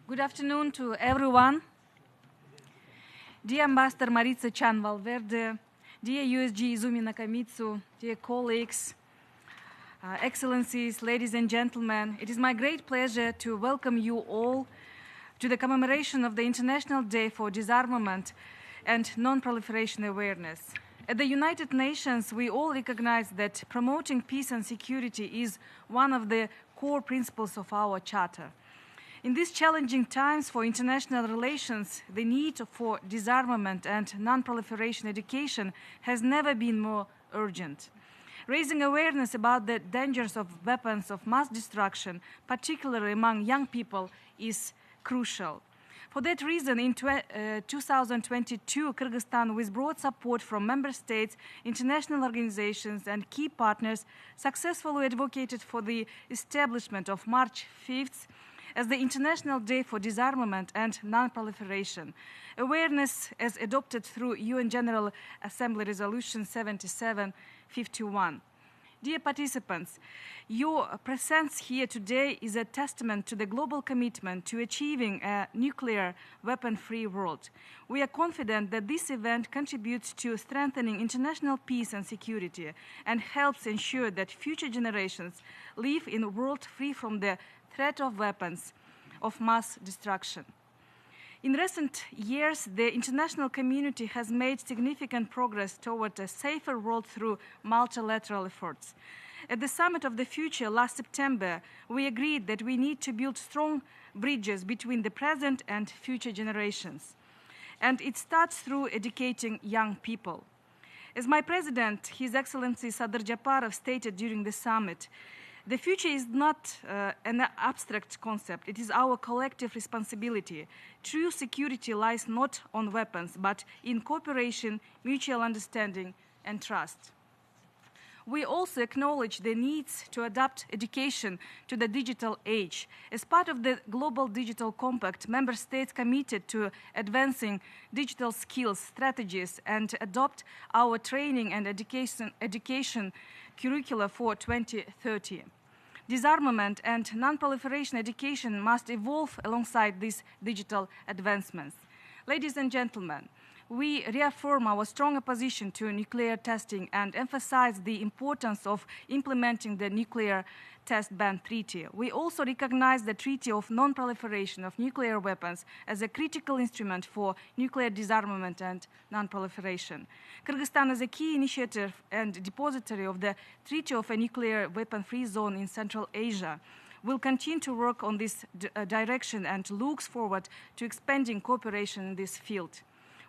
Good afternoon to everyone. Dear Ambassador Maritza Chan-Valverde, dear USG Izumi Nakamitsu, dear colleagues, Excellencies, ladies and gentlemen, it is my great pleasure to welcome you all to the commemoration of the International Day for Disarmament and Non-Proliferation Awareness. At the United Nations, we all recognize that promoting peace and security is one of the core principles of our Charter. In these challenging times for international relations, the need for disarmament and non-proliferation education has never been more urgent. Raising awareness about the dangers of weapons of mass destruction, particularly among young people, is crucial. For that reason, in 2022, Kyrgyzstan, with broad support from member states, international organizations, and key partners, successfully advocated for the establishment of March 5th as the International Day for Disarmament and Non-Proliferation. Awareness as adopted through UN General Assembly Resolution 7751. Dear participants, your presence here today is a testament to the global commitment to achieving a nuclear weapon-free world. We are confident that this event contributes to strengthening international peace and security and helps ensure that future generations live in a world free from the threat of weapons of mass destruction. In recent years, the international community has made significant progress toward a safer world through multilateral efforts. At the Summit of the Future last September, we agreed that we need to build strong bridges between the present and future generations. And it starts through educating young people. As my president, His Excellency Sadr Japarov, stated during the summit, the future is not an abstract concept. It is our collective responsibility. True security lies not on weapons, but in cooperation, mutual understanding, and trust. We also acknowledge the needs to adapt education to the digital age. As part of the Global Digital Compact, member states committed to advancing digital skills, strategies, and adopt our training and education curricula for 2030. Disarmament and non-proliferation education must evolve alongside these digital advancements. Ladies and gentlemen, we reaffirm our strong opposition to nuclear testing and emphasize the importance of implementing the Nuclear Test Ban Treaty. We also recognize the Treaty of Non-Proliferation of Nuclear Weapons as a critical instrument for nuclear disarmament and non-proliferation. Kyrgyzstan is a key initiator and depository of the Treaty of a Nuclear Weapon-Free Zone in Central Asia. Will continue to work on this direction and looks forward to expanding cooperation in this field.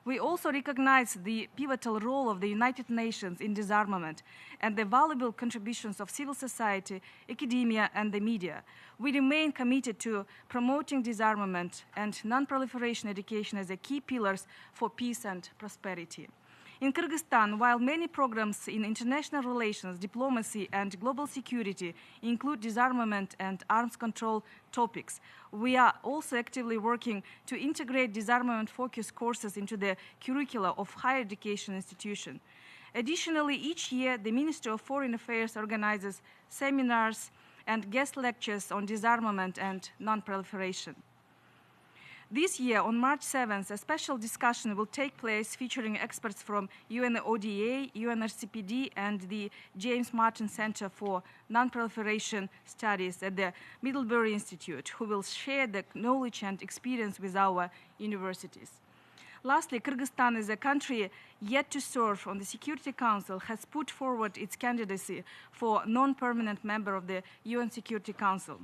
We also recognize the pivotal role of the United Nations in disarmament and the valuable contributions of civil society, academia, and the media. We remain committed to promoting disarmament and non-proliferation education as a key pillars for peace and prosperity. In Kyrgyzstan, while many programs in international relations, diplomacy, and global security include disarmament and arms control topics, we are also actively working to integrate disarmament-focused courses into the curricula of higher education institutions. Additionally, each year, the Ministry of Foreign Affairs organizes seminars and guest lectures on disarmament and non-proliferation. This year, on March 7th, a special discussion will take place featuring experts from UNODA, UNRCPD, and the James Martin Center for Non-Proliferation Studies at the Middlebury Institute, who will share the knowledge and experience with our universities. Lastly, Kyrgyzstan is a country yet to serve on the Security Council, has put forward its candidacy for non-permanent member of the UN Security Council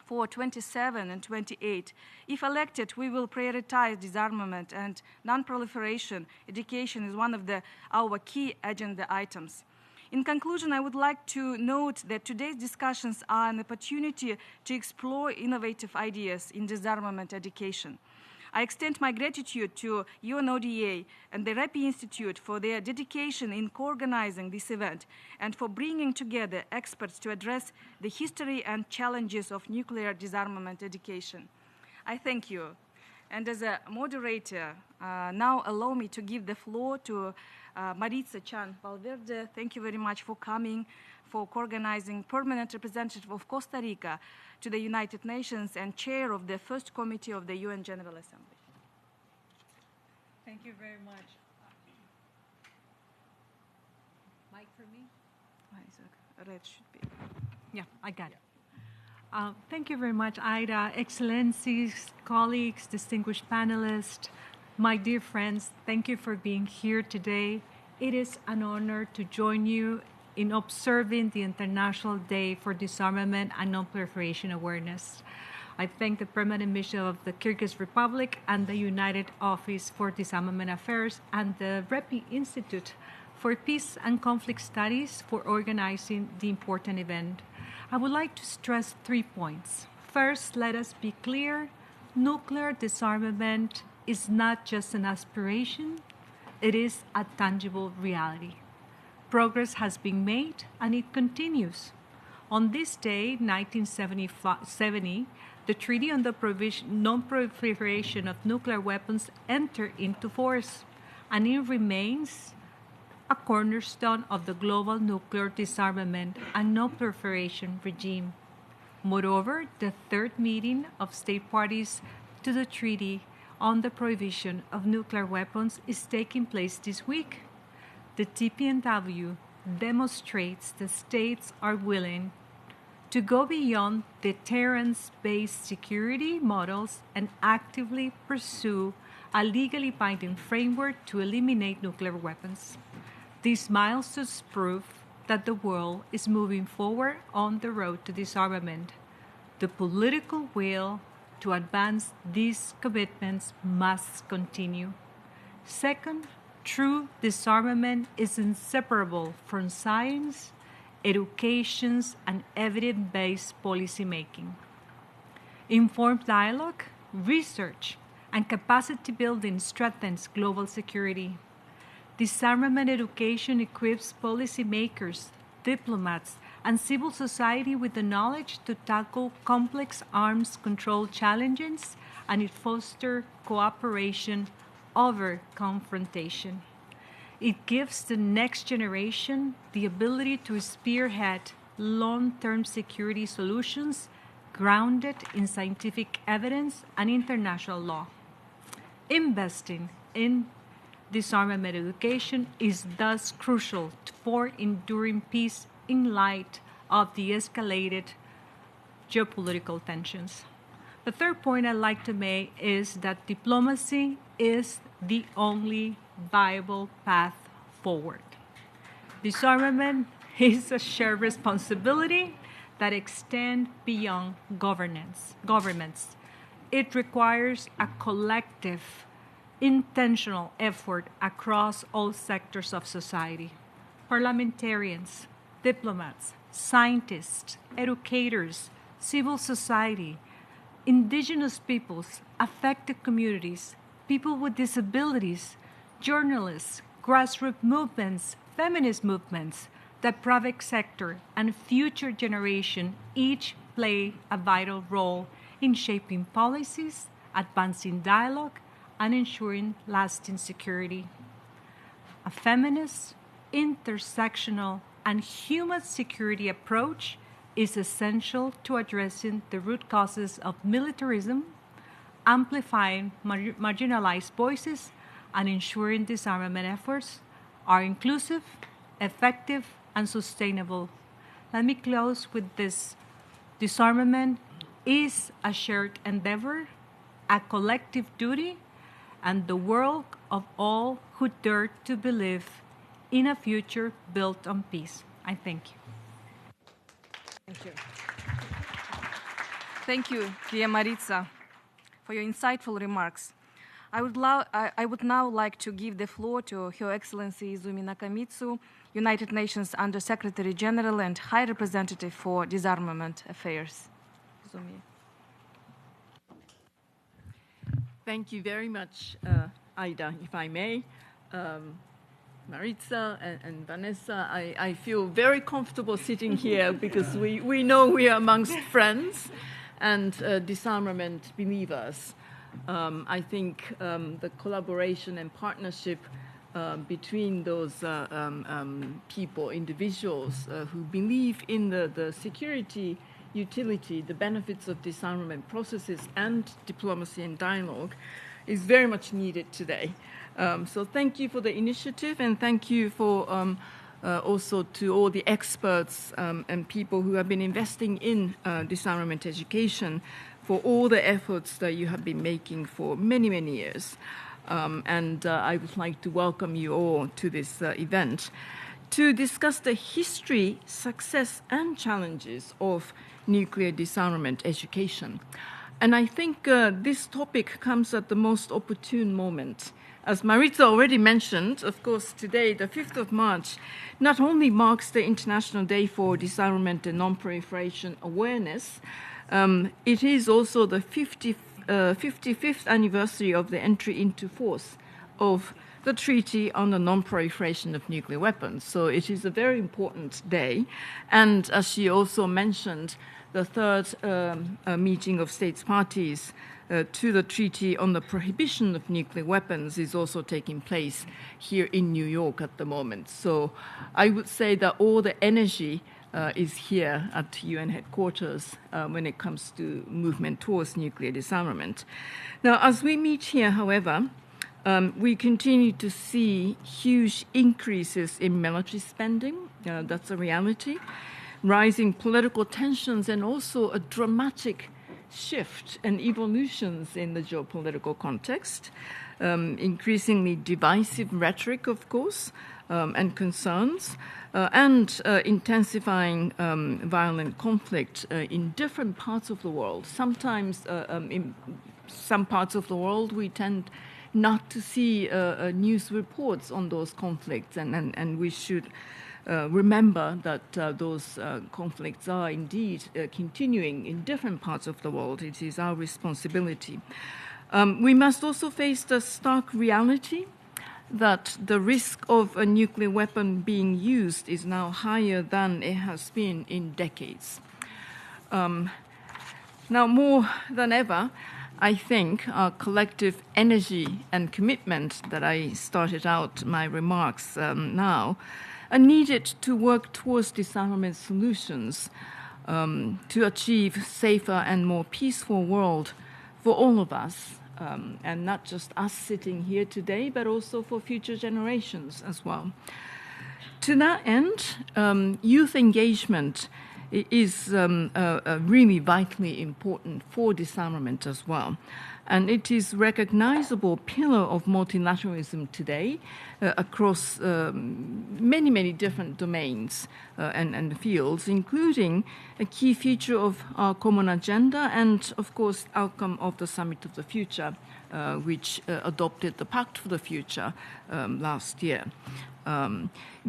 for 27 and 28. If elected, we will prioritize disarmament and non-proliferation. Education is one of our key agenda items. In conclusion, I would like to note that today's discussions are an opportunity to explore innovative ideas in disarmament education. I extend my gratitude to UNODA and the Reppy Institute for their dedication in co-organizing this event and for bringing together experts to address the history and challenges of nuclear disarmament education. I thank you. And as a moderator, now allow me to give the floor to Maritza Chan Valverde, thank you very much for coming, for co-organizing permanent representative of Costa Rica to the United Nations and chair of the first committee of the UN General Assembly. Thank you very much. Mic for me? Red should be. Yeah, I got it. Thank you very much, Ida. Excellencies, colleagues, distinguished panelists, my dear friends, thank you for being here today. It is an honor to join you in observing the International Day for Disarmament and Non-Proliferation Awareness. I thank the Permanent Mission of the Kyrgyz Republic and the United Office for Disarmament Affairs and the Reppy Institute for Peace and Conflict Studies for organizing the important event. I would like to stress 3 points. First, let us be clear, nuclear disarmament is not just an aspiration, it is a tangible reality. Progress has been made and it continues. On this day, 1970, the Treaty on the Non-Proliferation of Nuclear Weapons entered into force, and it remains a cornerstone of the global nuclear disarmament and non-proliferation regime. Moreover, the third meeting of state parties to the Treaty on the Prohibition of Nuclear Weapons is taking place this week. The TPNW demonstrates that states are willing to go beyond deterrence-based security models and actively pursue a legally binding framework to eliminate nuclear weapons. These milestones prove that the world is moving forward on the road to disarmament. The political will to advance these commitments must continue. Second, true disarmament is inseparable from science, education, and evidence-based policymaking. Informed dialogue, research, and capacity building strengthens global security. Disarmament education equips policymakers, diplomats, and civil society with the knowledge to tackle complex arms control challenges, and it fosters cooperation over confrontation. It gives the next generation the ability to spearhead long-term security solutions grounded in scientific evidence and international law. Investing in disarmament education is thus crucial for enduring peace in light of the escalated geopolitical tensions. The third point I'd like to make is that diplomacy is the only viable path forward. Disarmament is a shared responsibility that extends beyond governments. It requires a collective, intentional effort across all sectors of society. Parliamentarians, diplomats, scientists, educators, civil society, indigenous peoples, affected communities, people with disabilities, journalists, grassroots movements, feminist movements, the private sector, and future generation each play a vital role in shaping policies, advancing dialogue, and ensuring lasting security. A feminist, intersectional, and human security approach is essential to addressing the root causes of militarism, amplifying marginalized voices, and ensuring disarmament efforts are inclusive, effective, and sustainable. Let me close with this. Disarmament is a shared endeavor, a collective duty, and the work of all who dare to believe in a future built on peace. I thank you. Thank you. Thank you, dear Maritza, for your insightful remarks. I would now like to give the floor to Her Excellency Izumi Nakamitsu, United Nations Under-Secretary General and High Representative for Disarmament Affairs. Izumi. Thank you very much, Ida, if I may. Maritza and Vanessa, I feel very comfortable sitting here because we know we are amongst friends and disarmament believers. I think the collaboration and partnership between those people, individuals who believe in the security, utility, the benefits of disarmament processes and diplomacy and dialogue is very much needed today. So thank you for the initiative, and thank you for also to all the experts and people who have been investing in disarmament education for all the efforts that you have been making for many, many years. And I would like to welcome you all to this event to discuss the history, success, and challenges of nuclear disarmament education. And I think this topic comes at the most opportune moment. As Maritza already mentioned, of course, today, the 5th of March, not only marks the International Day for Disarmament and Non-Proliferation Awareness, it is also the 55th anniversary of the entry into force of the Treaty on the Non-Proliferation of Nuclear Weapons. So it is a very important day. And as she also mentioned, the third meeting of states parties to the Treaty on the Prohibition of Nuclear Weapons is also taking place here in New York at the moment. So I would say that all the energy is here at UN headquarters when it comes to movement towards nuclear disarmament. Now, as we meet here, however, we continue to see huge increases in military spending. That's a reality. Rising political tensions and also a dramatic shift and evolutions in the geopolitical context, increasingly divisive rhetoric, of course, and concerns, and intensifying violent conflict in different parts of the world. Sometimes in some parts of the world we tend not to see news reports on those conflicts, and we should remember that those conflicts are indeed continuing in different parts of the world. It is our responsibility. We must also face the stark reality that the risk of a nuclear weapon being used is now higher than it has been in decades. Now, more than ever, I think our collective energy and commitment that I started out my remarks now are needed to work towards disarmament solutions to achieve safer and more peaceful world for all of us, and not just us sitting here today, but also for future generations as well. To that end, youth engagement is really vitally important for disarmament as well. And it is a recognizable pillar of multilateralism today across many, many different domains and fields, including a key feature of our common agenda and, of course, outcome of the Summit of the Future, which adopted the Pact for the Future last year.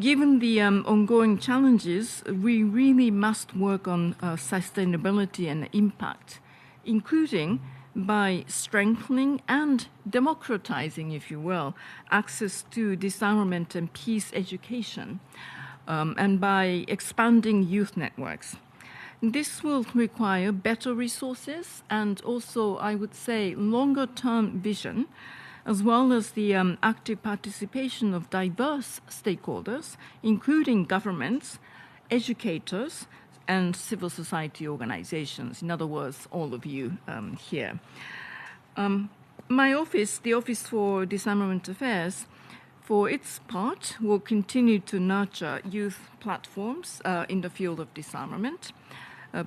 Given the ongoing challenges, we really must work on sustainability and impact, including by strengthening and democratizing, if you will, access to disarmament and peace education, and by expanding youth networks. This will require better resources and also, I would say, longer-term vision, as well as the active participation of diverse stakeholders, including governments, educators, and civil society organizations. In other words, all of you here. My office, the Office for Disarmament Affairs, for its part, will continue to nurture youth platforms in the field of disarmament,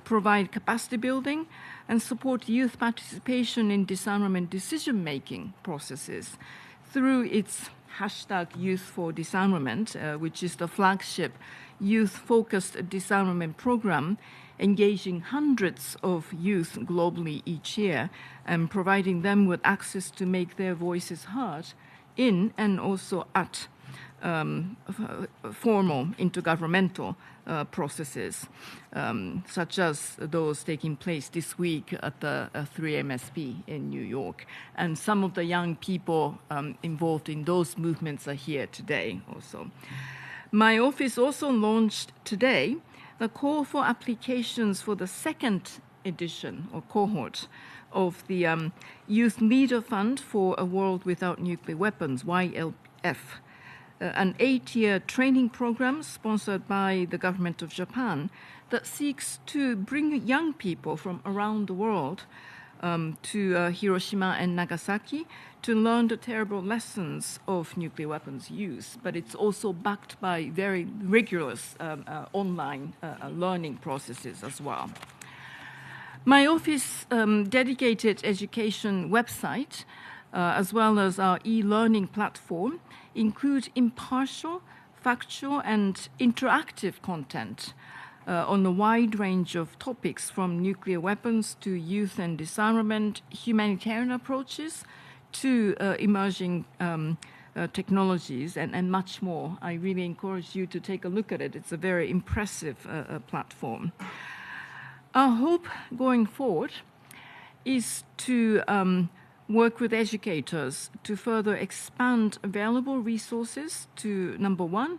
provide capacity building, and support youth participation in disarmament decision-making processes through its hashtag Youth for Disarmament, which is the flagship youth-focused disarmament program, engaging hundreds of youth globally each year and providing them with access to make their voices heard in and also at formal intergovernmental processes, such as those taking place this week at the 3MSP in New York. And some of the young people involved in those movements are here today also. My office also launched today the call for applications for the second edition or cohort of the Youth Leader Fund for a World Without Nuclear Weapons, YLF, an 8-year training program sponsored by the government of Japan that seeks to bring young people from around the world to Hiroshima and Nagasaki to learn the terrible lessons of nuclear weapons use. But it's also backed by very rigorous online learning processes as well. My office dedicated education website, as well as our e-learning platform, include impartial, factual, and interactive content on a wide range of topics, from nuclear weapons to youth and disarmament, humanitarian approaches to emerging technologies, and much more. I really encourage you to take a look at it. It's a very impressive platform. Our hope going forward is to work with educators to further expand available resources to, number one,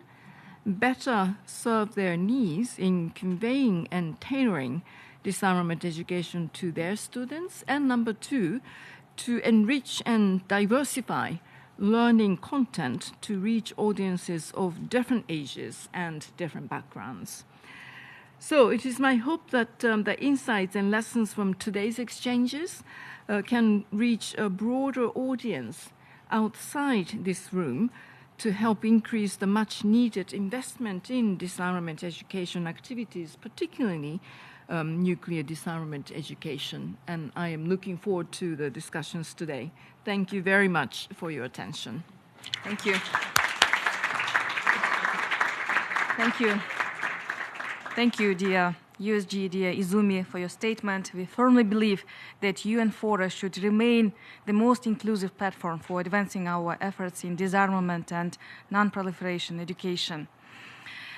better serve their needs in conveying and tailoring disarmament education to their students, and number two, to enrich and diversify learning content to reach audiences of different ages and different backgrounds. So it is my hope that the insights and lessons from today's exchanges can reach a broader audience outside this room to help increase the much-needed investment in disarmament education activities, particularly nuclear disarmament education. And I am looking forward to the discussions today. Thank you very much for your attention. Thank you. Thank you. Thank you, dear USG, dear Izumi, for your statement. We firmly believe that UN Fora should remain the most inclusive platform for advancing our efforts in disarmament and non-proliferation education.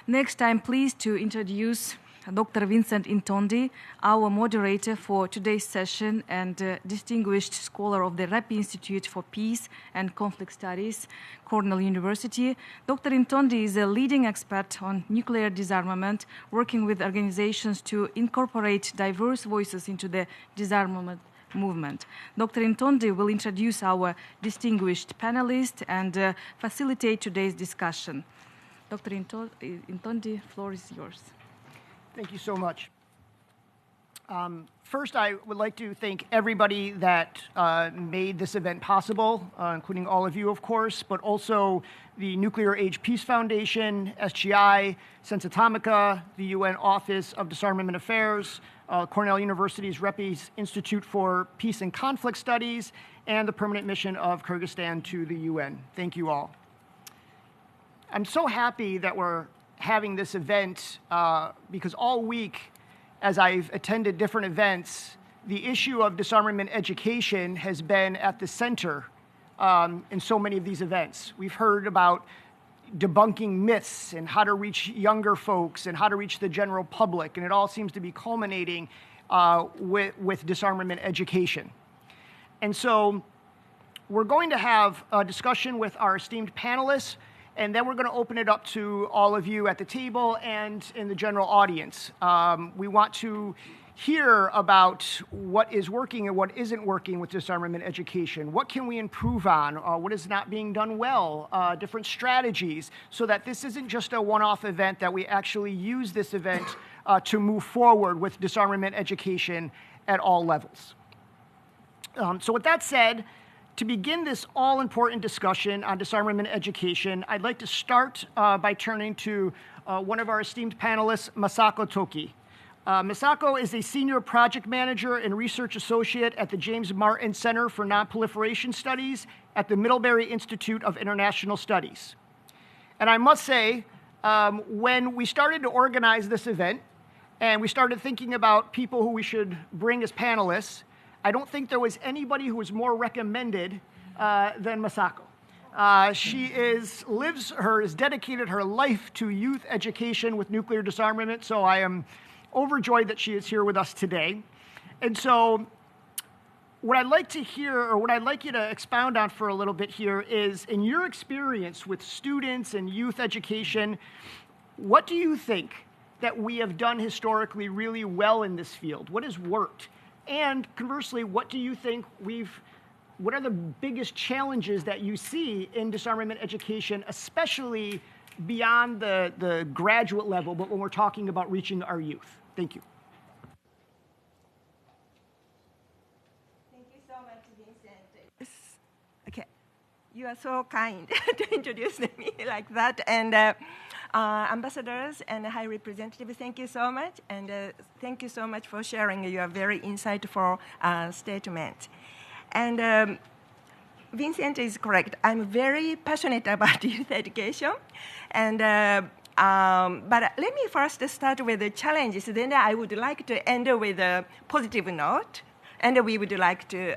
Next, I'm pleased to introduce Dr. Vincent Intondi, our moderator for today's session and distinguished scholar of the Reppy Institute for Peace and Conflict Studies, Cornell University. Dr. Intondi is a leading expert on nuclear disarmament, working with organizations to incorporate diverse voices into the disarmament movement. Dr. Intondi will introduce our distinguished panelists and facilitate today's discussion. Dr. Intondi, floor is yours. Thank you so much. First, I would like to thank everybody that made this event possible, including all of you, of course, but also the Nuclear Age Peace Foundation, SGI, Sense Atomica, the UN Office of Disarmament Affairs, Cornell University's Reppy Institute for Peace and Conflict Studies, and the Permanent Mission of Kyrgyzstan to the UN. Thank you all. I'm so happy that we're having this event because all week, as I've attended different events, the issue of disarmament education has been at the center in so many of these events. We've heard about debunking myths and how to reach younger folks and how to reach the general public, and it all seems to be culminating with disarmament education. And so we're going to have a discussion with our esteemed panelists, and then we're going to open it up to all of you at the table and in the general audience. We want to hear about what is working and what isn't working with disarmament education. What can we improve on? What is not being done well? Different strategies, so that this isn't just a one-off event, that we actually use this event to move forward with disarmament education at all levels. So with that said, to begin this all-important discussion on disarmament education, I'd like to start by turning to one of our esteemed panelists, Masako Toki. Masako is a senior project manager and research associate at the James Martin Center for Non-Proliferation Studies at the Middlebury Institute of International Studies. And I must say, when we started to organize this event and we started thinking about people who we should bring as panelists, I don't think there was anybody who was more recommended than Masako. She is dedicated her life to youth education with nuclear disarmament, so I am overjoyed that she is here with us today. And so what I'd like to hear, or what I'd like you to expound on for a little bit here is, in your experience with students and youth education, what do you think that we have done historically really well in this field? What has worked? And conversely, what do you think we've what are the biggest challenges that you see in disarmament education, especially beyond the graduate level, but when we're talking about reaching our youth? Thank you. Thank you so much, Vincent. Okay, you are so kind to introduce me like that. And ambassadors and high representative, thank you so much. And thank you so much for sharing your very insightful statement. And Vincent is correct. I'm very passionate about youth education. And but let me first start with the challenges. Then I would like to end with a positive note. And we would like to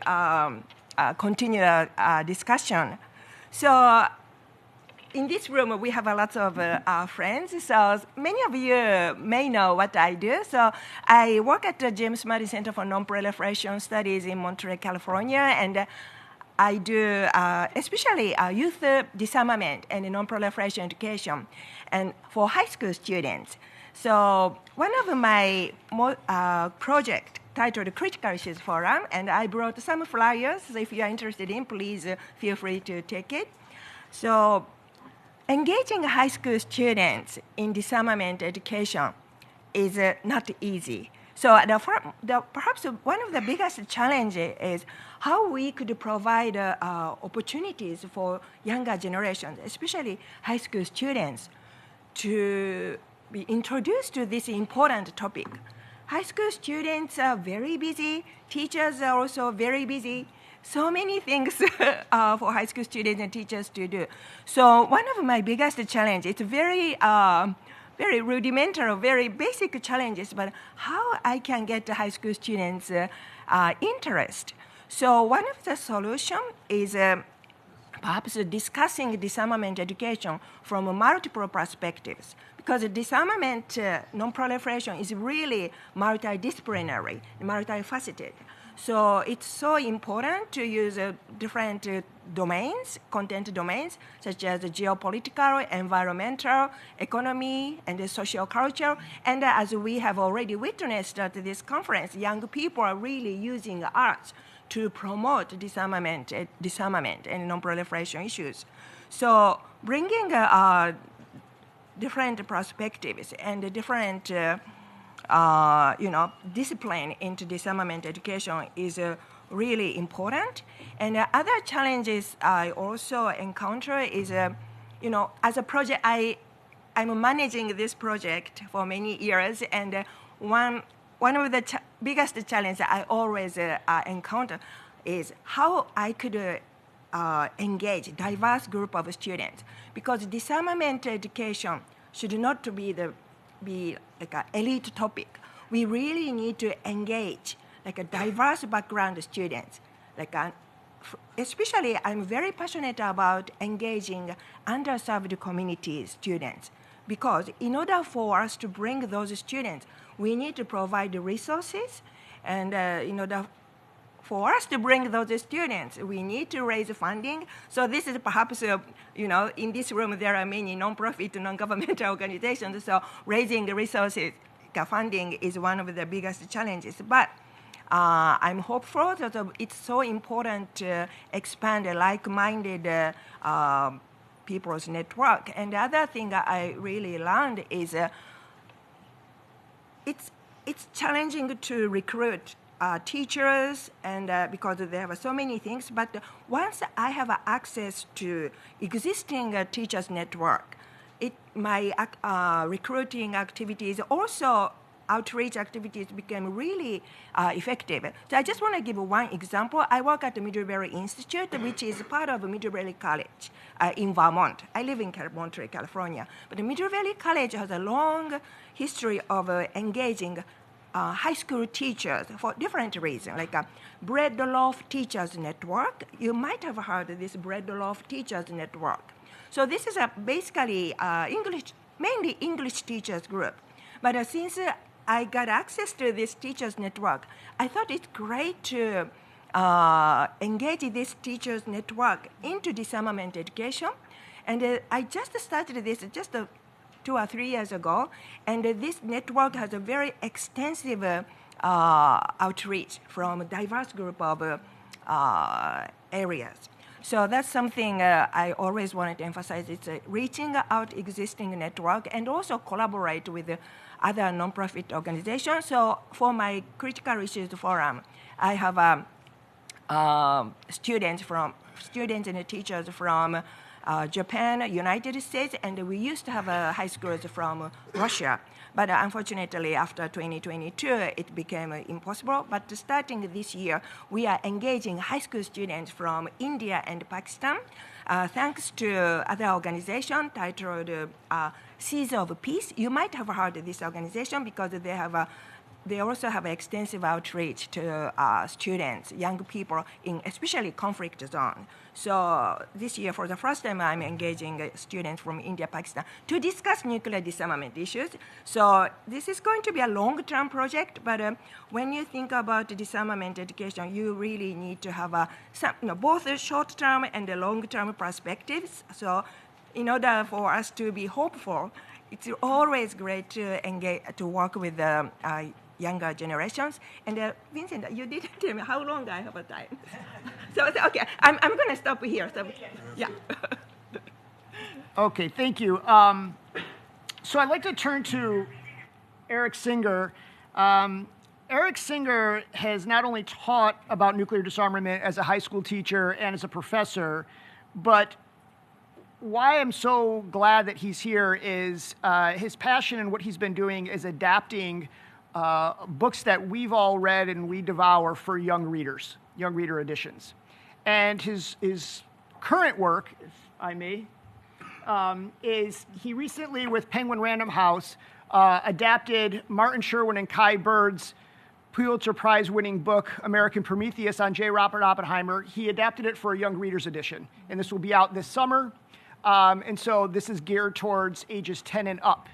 continue our discussion. So in this room, we have a lot of friends. So many of you may know what I do. So I work at the James Madison Center for Non-Proliferation Studies in Montreal, California. And I do especially youth disarmament and non-proliferation education and for high school students. So one of my project titled Critical Issues Forum, and I brought some flyers. So if you are interested in, please feel free to take it. So engaging high school students in disarmament education is not easy. So perhaps one of the biggest challenges is how we could provide opportunities for younger generations, especially high school students, to be introduced to this important topic. High school students are very busy. Teachers are also very busy. So many things for high school students and teachers to do. So one of my biggest challenges, it's very rudimentary, very basic challenges, but how I can get the high school students' interest. So one of the solutions is perhaps discussing disarmament education from multiple perspectives, because disarmament, non-proliferation is really multidisciplinary, multifaceted. So it's so important to use different domains, content domains, such as geopolitical, environmental, economy, and social culture. And as we have already witnessed at this conference, young people are really using arts to promote disarmament and non-proliferation issues. So bringing different perspectives and different discipline into disarmament education is really important. And other challenges I also encounter is, as a project, I'm managing this project for many years, and one of the biggest challenges I always encounter is how I could engage a diverse group of students, because disarmament education should not be like an elite topic. We really need to engage like a diverse background students. Especially, I'm very passionate about engaging underserved community students, because in order for us to bring those students, we need to provide the resources, and in order for us to bring those students, we need to raise funding. So this is perhaps, in this room there are many non-profit, non-governmental organizations, so raising the resources, funding is one of the biggest challenges. But I'm hopeful that it's so important to expand a like-minded people's network. And the other thing I really learned is it's challenging to recruit teachers, and because there are so many things. But once I have access to existing teachers network, my recruiting activities, also outreach activities, became really effective. So I just want to give one example. I work at the Middlebury Institute, which is part of Middlebury College in Vermont. I live in Montreal, California. But the Middlebury College has a long history of engaging high school teachers for different reasons, like a Bread Loaf Teachers Network. You might have heard of this Bread Loaf Teachers Network. So this is basically mainly English teachers group. But since I got access to this teachers network, I thought it's great to engage this teachers network into disarmament education. And I just started this just 2 or 3 years ago, and this network has a very extensive outreach from a diverse group of areas. So that's something I always wanted to emphasize. It's reaching out existing network and also collaborate with other nonprofit organizations. So for my critical issues forum, I have students and teachers from Japan, United States, and we used to have high schools from Russia. But unfortunately, after 2022, it became impossible. But starting this year, we are engaging high school students from India and Pakistan, thanks to other organization titled Seeds of Peace. You might have heard of this organization because they also have extensive outreach to students, young people, in especially conflict zone. So this year, for the first time, I'm engaging students from India, Pakistan, to discuss nuclear disarmament issues. So this is going to be a long-term project, but when you think about disarmament education, you really need to have both a short-term and a long-term perspectives. So in order for us to be hopeful, it's always great to engage, to work with younger generations. And Vincent, you didn't tell me how long I have a time. So okay, I'm going to stop here. So, yeah. Okay, thank you. So I'd like to turn to Eric Singer. Eric Singer has not only taught about nuclear disarmament as a high school teacher and as a professor, but why I'm so glad that he's here is his passion and what he's been doing is adapting books that we've all read and we devour for young readers, young reader editions. And his current work, if I may, is he recently, with Penguin Random House, adapted Martin Sherwin and Kai Bird's Pulitzer Prize-winning book, American Prometheus, on J. Robert Oppenheimer. He adapted it for a young reader's edition, and this will be out this summer. And so this is geared towards ages 10 and up.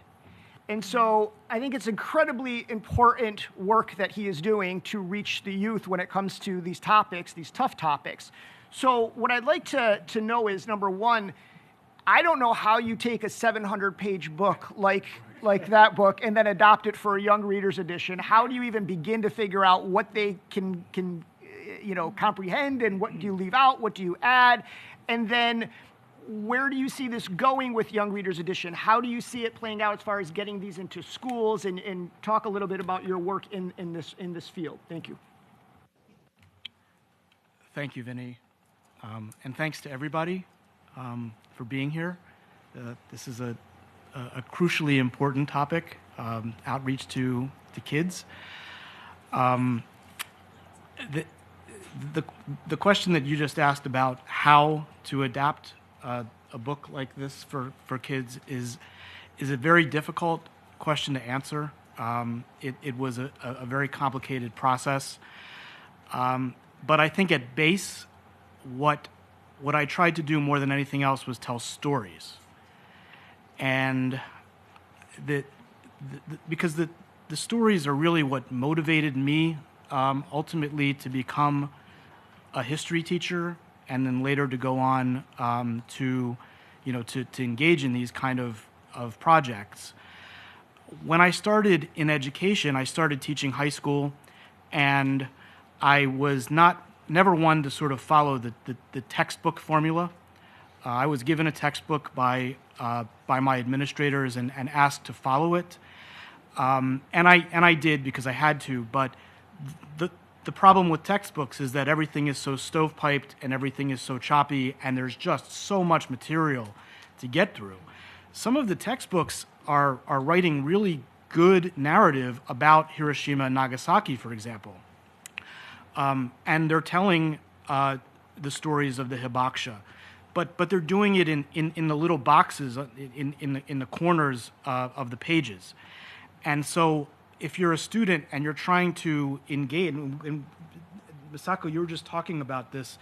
And so I think it's incredibly important work that he is doing to reach the youth when it comes to these topics, these tough topics. So what I'd like to know is, number one, I don't know how you take a 700-page book like that book and then adopt it for a young reader's edition. How do you even begin to figure out what they can comprehend, and what do you leave out, what do you add? And then where do you see this going with Young Readers Edition? How do you see it playing out as far as getting these into schools, and talk a little bit about your work in this field? Thank you. Thank you, Vinny. And thanks to everybody for being here. This is a crucially important topic, outreach to kids. The question that you just asked about how to adapt a book like this for kids is a very difficult question to answer. It was a very complicated process. But I think at base, what I tried to do more than anything else was tell stories. And because the stories are really what motivated me ultimately to become a history teacher, and then later to go on to engage in these kind of projects. When I started in education, I started teaching high school, and I was never one to sort of follow the textbook formula. I was given a textbook by my administrators and asked to follow it, and I did because I had to. But the problem with textbooks is that everything is so stovepiped and everything is so choppy, and there's just so much material to get through. Some of the textbooks are writing really good narrative about Hiroshima and Nagasaki, for example. And they're telling the stories of the hibakusha, but they're doing it in the little boxes in the corners of the pages. And so if you're a student and you're trying to engage, and Misako, you were just talking about this,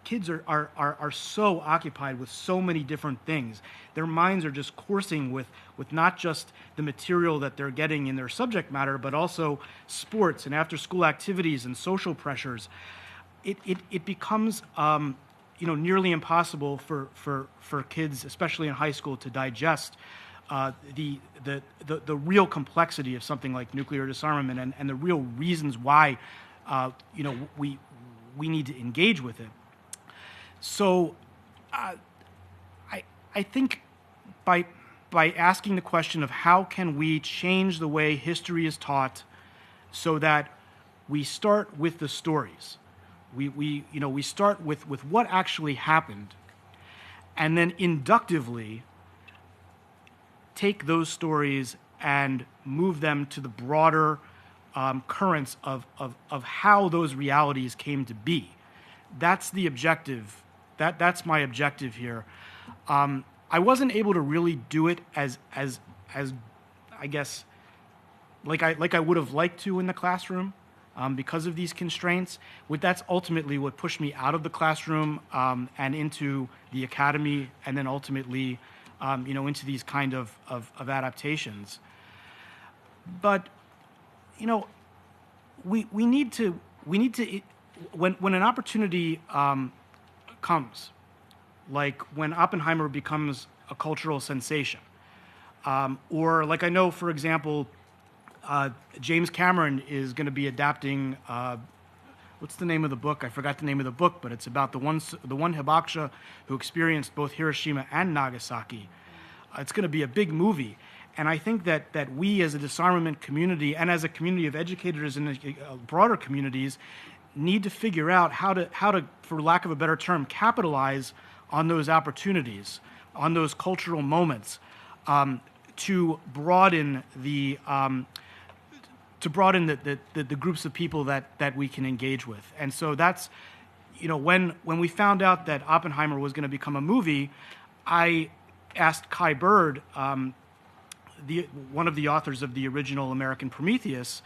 kids are so occupied with so many different things. Their minds are just coursing with not just the material that they're getting in their subject matter, but also sports and after-school activities and social pressures. It becomes nearly impossible for kids, especially in high school, to digest the real complexity of something like nuclear disarmament and the real reasons why we need to engage with it. So I think by asking the question of how can we change the way history is taught so that we start with the stories. We start with what actually happened, and then inductively take those stories and move them to the broader currents of how those realities came to be. That's the objective. That's my objective here. I wasn't able to really do it as I guess like I would have liked to in the classroom because of these constraints. That's ultimately what pushed me out of the classroom and into the academy, and then ultimately into these kind of adaptations. But we need to when an opportunity comes, like when Oppenheimer becomes a cultural sensation, or like I know, for example, James Cameron is going to be adapting. What's the name of the book? I forgot the name of the book, but it's about the one hibakusha who experienced both Hiroshima and Nagasaki. It's going to be a big movie. And I think that we as a disarmament community and as a community of educators and broader communities need to figure out how to, for lack of a better term, capitalize on those opportunities, on those cultural moments, to broaden the groups of people that we can engage with. And so that's, when we found out that Oppenheimer was going to become a movie, I asked Kai Bird, one of the authors of the original American Prometheus,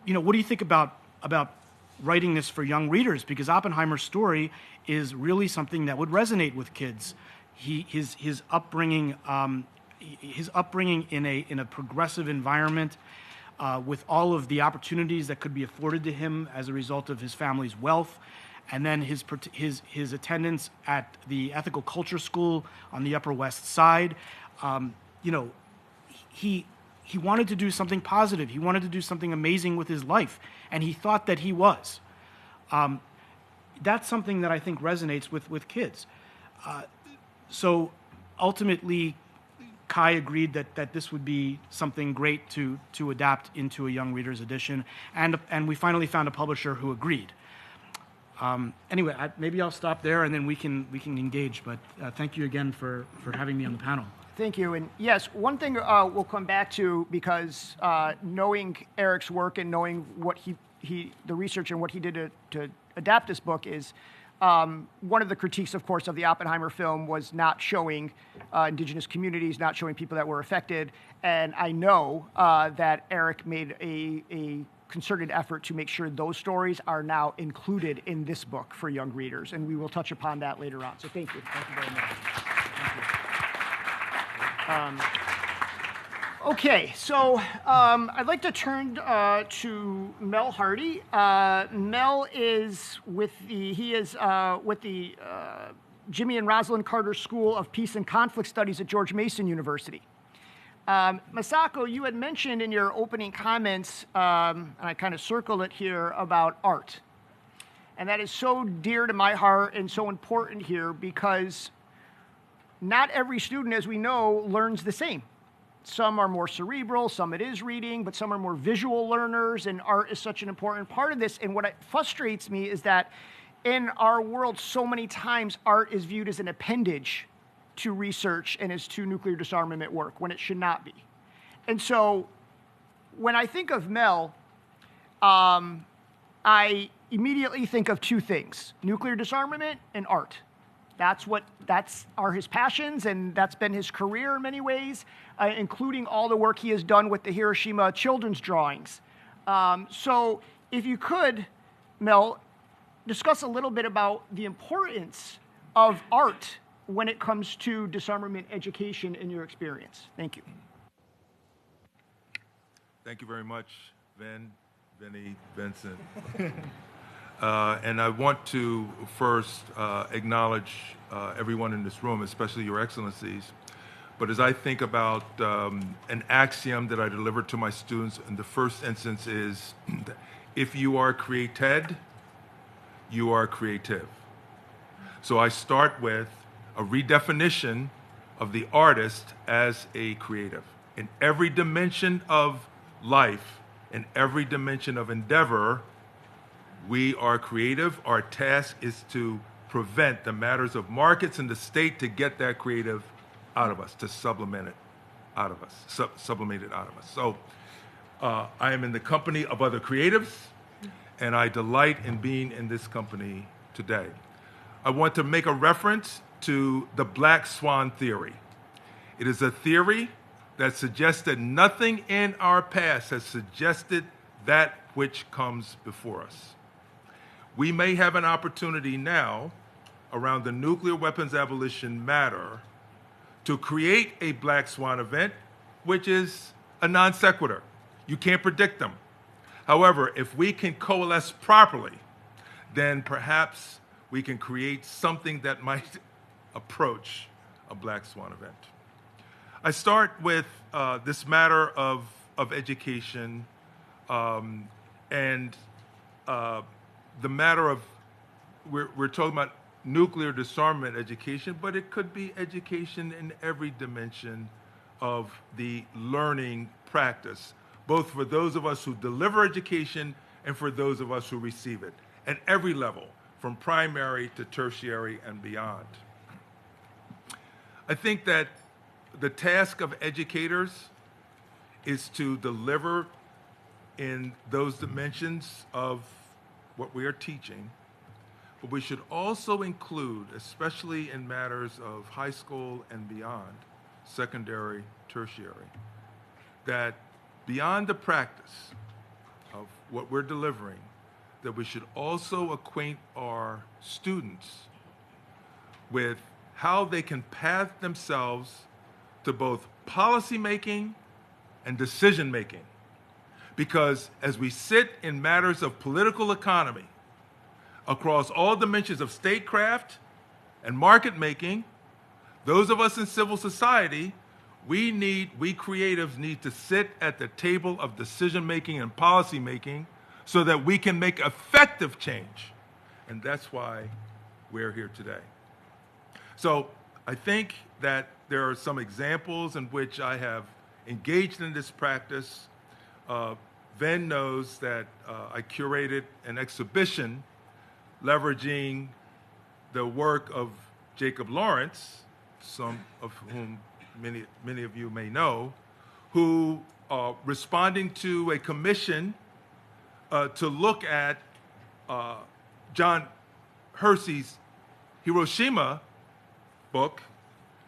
what do you think about writing this for young readers? Because Oppenheimer's story is really something that would resonate with kids. His upbringing in a progressive environment, with all of the opportunities that could be afforded to him as a result of his family's wealth, and then his attendance at the Ethical Culture School on the Upper West Side. He wanted to do something positive. He wanted to do something amazing with his life, and he thought that he was. That's something that I think resonates with kids. So ultimately, Kai agreed that this would be something great to adapt into a young reader's edition, and we finally found a publisher who agreed. Anyway, maybe I'll stop there, and then we can engage. But thank you again for having me on the panel. Thank you. And yes, one thing we'll come back to, because knowing Eric's work and knowing what the research and what he did to adapt this book is one of the critiques, of course, of the Oppenheimer film was not showing indigenous communities, not showing people that were affected. And I know that Eric made a concerted effort to make sure those stories are now included in this book for young readers. And we will touch upon that later on. So thank you. Thank you very much. Thank you. Okay, so I'd like to turn to Mel Hardy. Mel is with the Jimmy and Rosalind Carter School of Peace and Conflict Studies at George Mason University. Masako, you had mentioned in your opening comments, and I kind of circled it here, about art. And that is so dear to my heart and so important here, because not every student, as we know, learns the same. Some are more cerebral, some it is reading, but some are more visual learners, and art is such an important part of this. And what frustrates me is that in our world, so many times art is viewed as an appendage to research and as to nuclear disarmament work, when it should not be. And so when I think of Mel, I immediately think of two things: nuclear disarmament and art. That's his passions, and that's been his career in many ways, including all the work he has done with the Hiroshima children's drawings. So if you could, Mel, discuss a little bit about the importance of art when it comes to disarmament education in your experience. Thank you. Thank you very much, Vinny, Vincent. And I want to first acknowledge everyone in this room, especially your excellencies. But as I think about an axiom that I deliver to my students in the first instance is, if you are created, you are creative. So I start with a redefinition of the artist as a creative. In every dimension of life, in every dimension of endeavor, we are creative. Our task is to prevent the matters of markets and the state to get that creative out of us, to sublimate it out of us, sublimate it out of us. So I am in the company of other creatives, and I delight in being in this company today. I want to make a reference to the black swan theory. It is a theory that suggests that nothing in our past has suggested that which comes before us. We may have an opportunity now around the nuclear weapons abolition matter to create a black swan event, which is a non sequitur. You can't predict them. However, if we can coalesce properly, then perhaps we can create something that might approach a black swan event. I start with this matter of education and the matter of, we're talking about nuclear disarmament education, but it could be education in every dimension of the learning practice, both for those of us who deliver education and for those of us who receive it, at every level, from primary to tertiary and beyond. I think that the task of educators is to deliver in those dimensions of what we are teaching, but we should also include, especially in matters of high school and beyond, secondary, tertiary, that beyond the practice of what we're delivering, that we should also acquaint our students with how they can path themselves to both policy making and decision making. Because as we sit in matters of political economy across all dimensions of statecraft and market making, those of us in civil society, we creatives need to sit at the table of decision making and policy making so that we can make effective change. And that's why we're here today. So I think that there are some examples in which I have engaged in this practice. Ven knows that I curated an exhibition leveraging the work of Jacob Lawrence, some of whom many of you may know, who responding to a commission to look at John Hersey's Hiroshima book,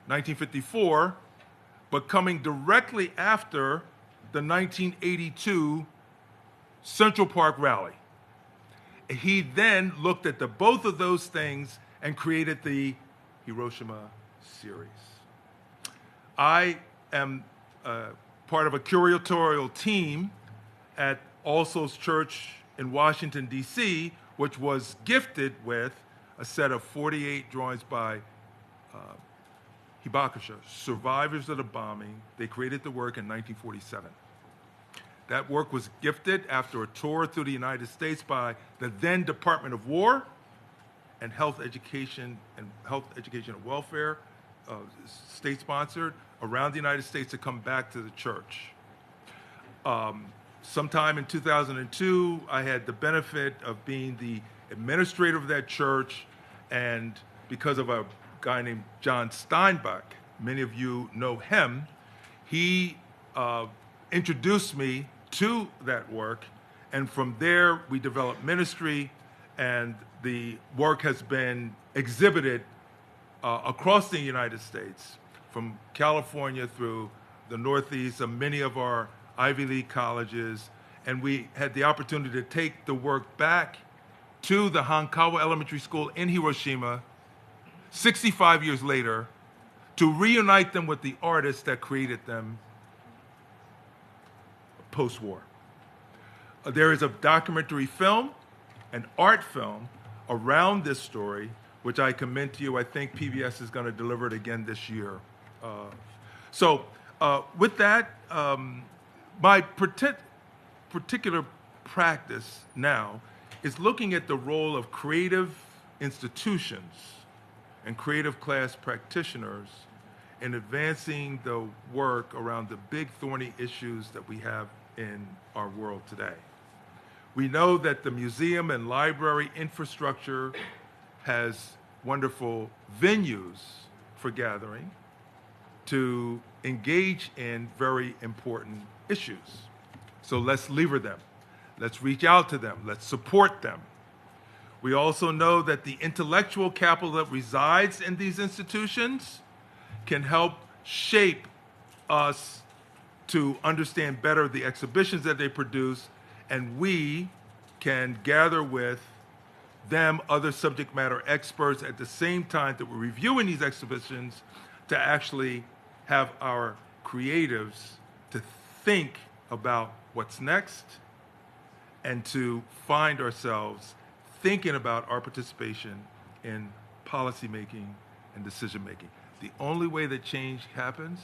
1954, but coming directly after the 1982 Central Park rally. He then looked at both of those things and created the Hiroshima series. I am part of a curatorial team at All Souls Church in Washington, D.C., which was gifted with a set of 48 drawings by Hibakusha, survivors of the bombing. They created the work in 1947. That work was gifted after a tour through the United States by the then Department of War and Health Education and Welfare, state-sponsored, around the United States to come back to the church. Sometime in 2002, I had the benefit of being the administrator of that church, and because of a guy named John Steinbach, many of you know him, he introduced me to that work, and from there we developed ministry, and the work has been exhibited across the United States, from California through the Northeast of many of our Ivy League colleges, and we had the opportunity to take the work back to the Hankawa Elementary School in Hiroshima 65 years later to reunite them with the artists that created them post-war. There is a documentary film, an art film, around this story, which I commend to you. I think PBS is going to deliver it again this year. With that, my particular practice now is looking at the role of creative institutions and creative class practitioners in advancing the work around the big thorny issues that we have in our world today. We know that the museum and library infrastructure has wonderful venues for gathering to engage in very important issues. So let's lever them. Let's reach out to them. Let's support them. We also know that the intellectual capital that resides in these institutions can help shape us to understand better the exhibitions that they produce, and we can gather with them other subject matter experts at the same time that we're reviewing these exhibitions to actually have our creatives to think about what's next and to find ourselves thinking about our participation in policy making and decision making. The only way that change happens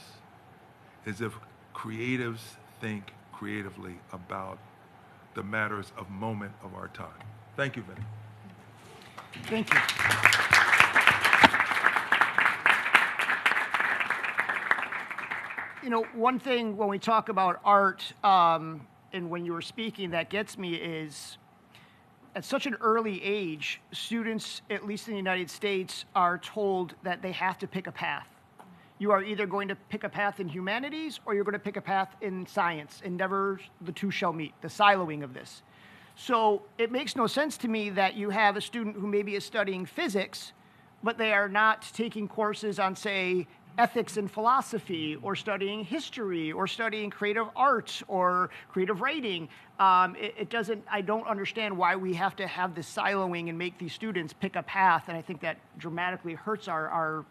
is if creatives think creatively about the matters of moment of our time. Thank you, Vinny. Thank you. You know, one thing when we talk about art, and when you were speaking, that gets me is, at such an early age, students, at least in the United States, are told that they have to pick a path. You are either going to pick a path in humanities or you're going to pick a path in science, and never the two shall meet, the siloing of this. So it makes no sense to me that you have a student who maybe is studying physics, but they are not taking courses on, say, ethics and philosophy, or studying history, or studying creative arts, or creative writing. It doesn't, I don't understand why we have to have this siloing and make these students pick a path, and I think that dramatically hurts our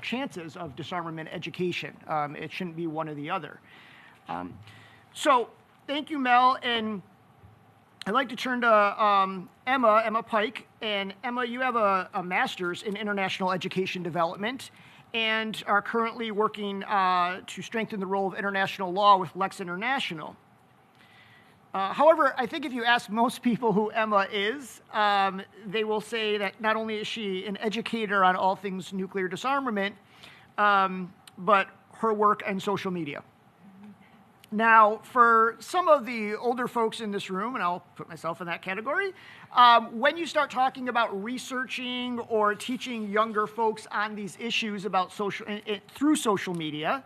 chances of disarmament education. It shouldn't be one or the other. So thank you, Mel, and I'd like to turn to Emma Pike. And Emma, you have a master's in international education development and are currently working to strengthen the role of international law with Lex International. However, I think if you ask most people who Emma is, they will say that not only is she an educator on all things nuclear disarmament, but her work and social media. Now, for some of the older folks in this room, and I'll put myself in that category, when you start talking about researching or teaching younger folks on these issues about through social media,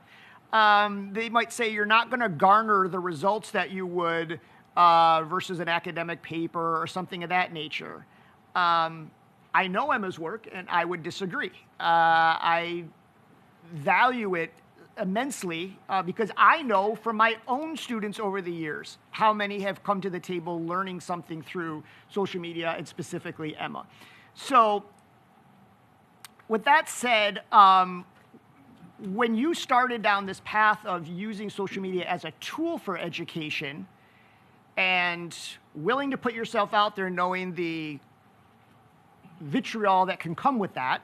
they might say you're not going to garner the results that you would versus an academic paper or something of that nature. I know Emma's work, and I would disagree. I value it immensely because I know from my own students over the years how many have come to the table learning something through social media, and specifically Emma. So with that said, when you started down this path of using social media as a tool for education and willing to put yourself out there knowing the vitriol that can come with that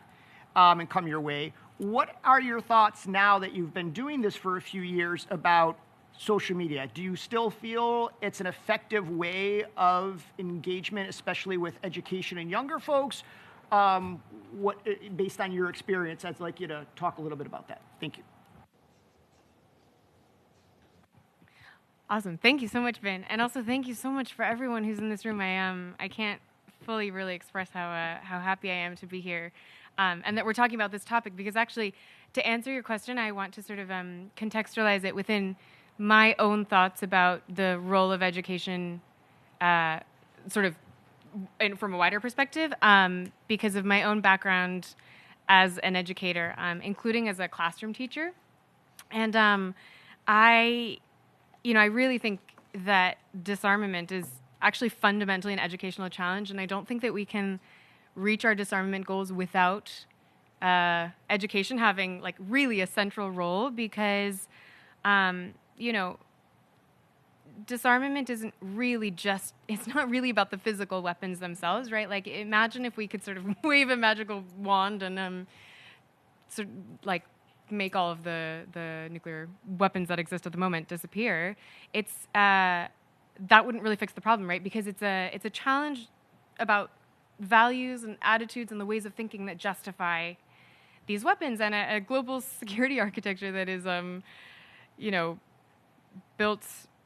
and come your way, what are your thoughts now that you've been doing this for a few years about social media? Do you still feel it's an effective way of engagement, especially with education and younger folks? Based on your experience, I'd like you to talk a little bit about that. Thank you. Awesome. Thank you so much, Vin. And also thank you so much for everyone who's in this room. I can't fully really express how happy I am to be here. And that we're talking about this topic, because actually, to answer your question, I want to sort of contextualize it within my own thoughts about the role of education sort of from a wider perspective, because of my own background as an educator, including as a classroom teacher. And I really think that disarmament is actually fundamentally an educational challenge, and I don't think that we can reach our disarmament goals without education having like really a central role, because disarmament isn't really it's not really about the physical weapons themselves, right? Like, imagine if we could sort of wave a magical wand and sort of like make all of the nuclear weapons that exist at the moment disappear. It's that wouldn't really fix the problem, right? Because it's a challenge about values and attitudes and the ways of thinking that justify these weapons, and a global security architecture that is, built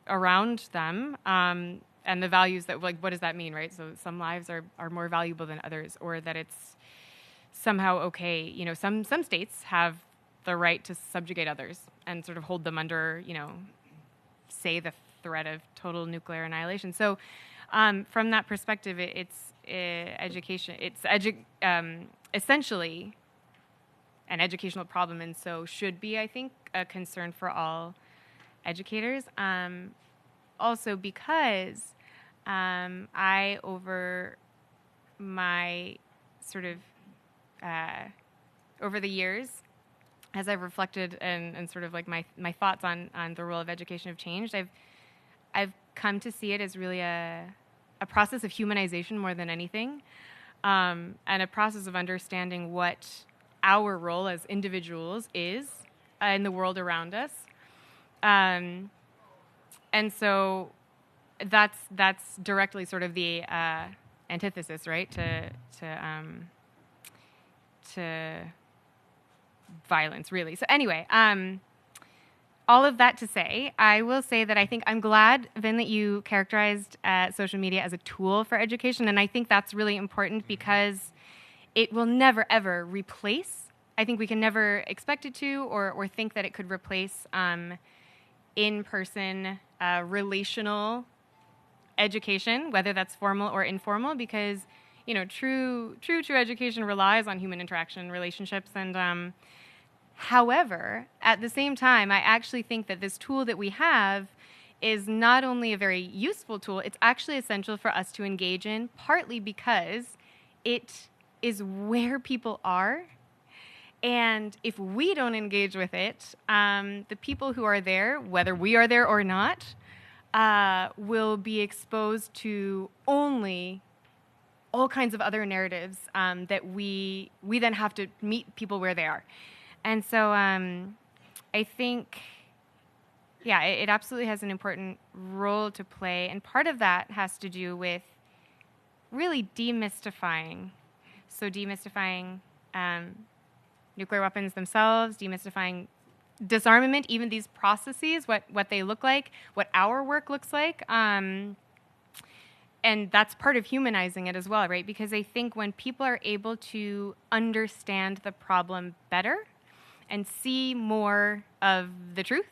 around them, and the values that, like, what does that mean, right? So some lives are more valuable than others, or that it's somehow okay. Some states have the right to subjugate others and sort of hold them under, say, the threat of total nuclear annihilation. So from that perspective, it's education. It's essentially an educational problem, and so should be, I think, a concern for all educators. Also because I, over my sort of, over the years, as I've reflected and sort of like my thoughts on the role of education have changed, I've come to see it as really a process of humanization more than anything, and a process of understanding what our role as individuals is in the world around us. And so that's directly sort of the antithesis, right, to violence, really. So anyway, all of that to say, I will say that I think I'm glad, Vin, that you characterized social media as a tool for education, and I think that's really important because it will never, ever replace. I think we can never expect it to or think that it could replace in-person relational education, whether that's formal or informal, because true education relies on human interaction, relationships, and however, at the same time, I actually think that this tool that we have is not only a very useful tool, it's actually essential for us to engage in, partly because it is where people are. And if we don't engage with it, the people who are there, whether we are there or not, will be exposed to only all kinds of other narratives that we then have to meet people where they are. And so I think, it absolutely has an important role to play. And part of that has to do with really demystifying. So demystifying nuclear weapons themselves, demystifying disarmament, even these processes, what they look like, what our work looks like. And that's part of humanizing it as well, right? Because I think when people are able to understand the problem better and see more of the truth,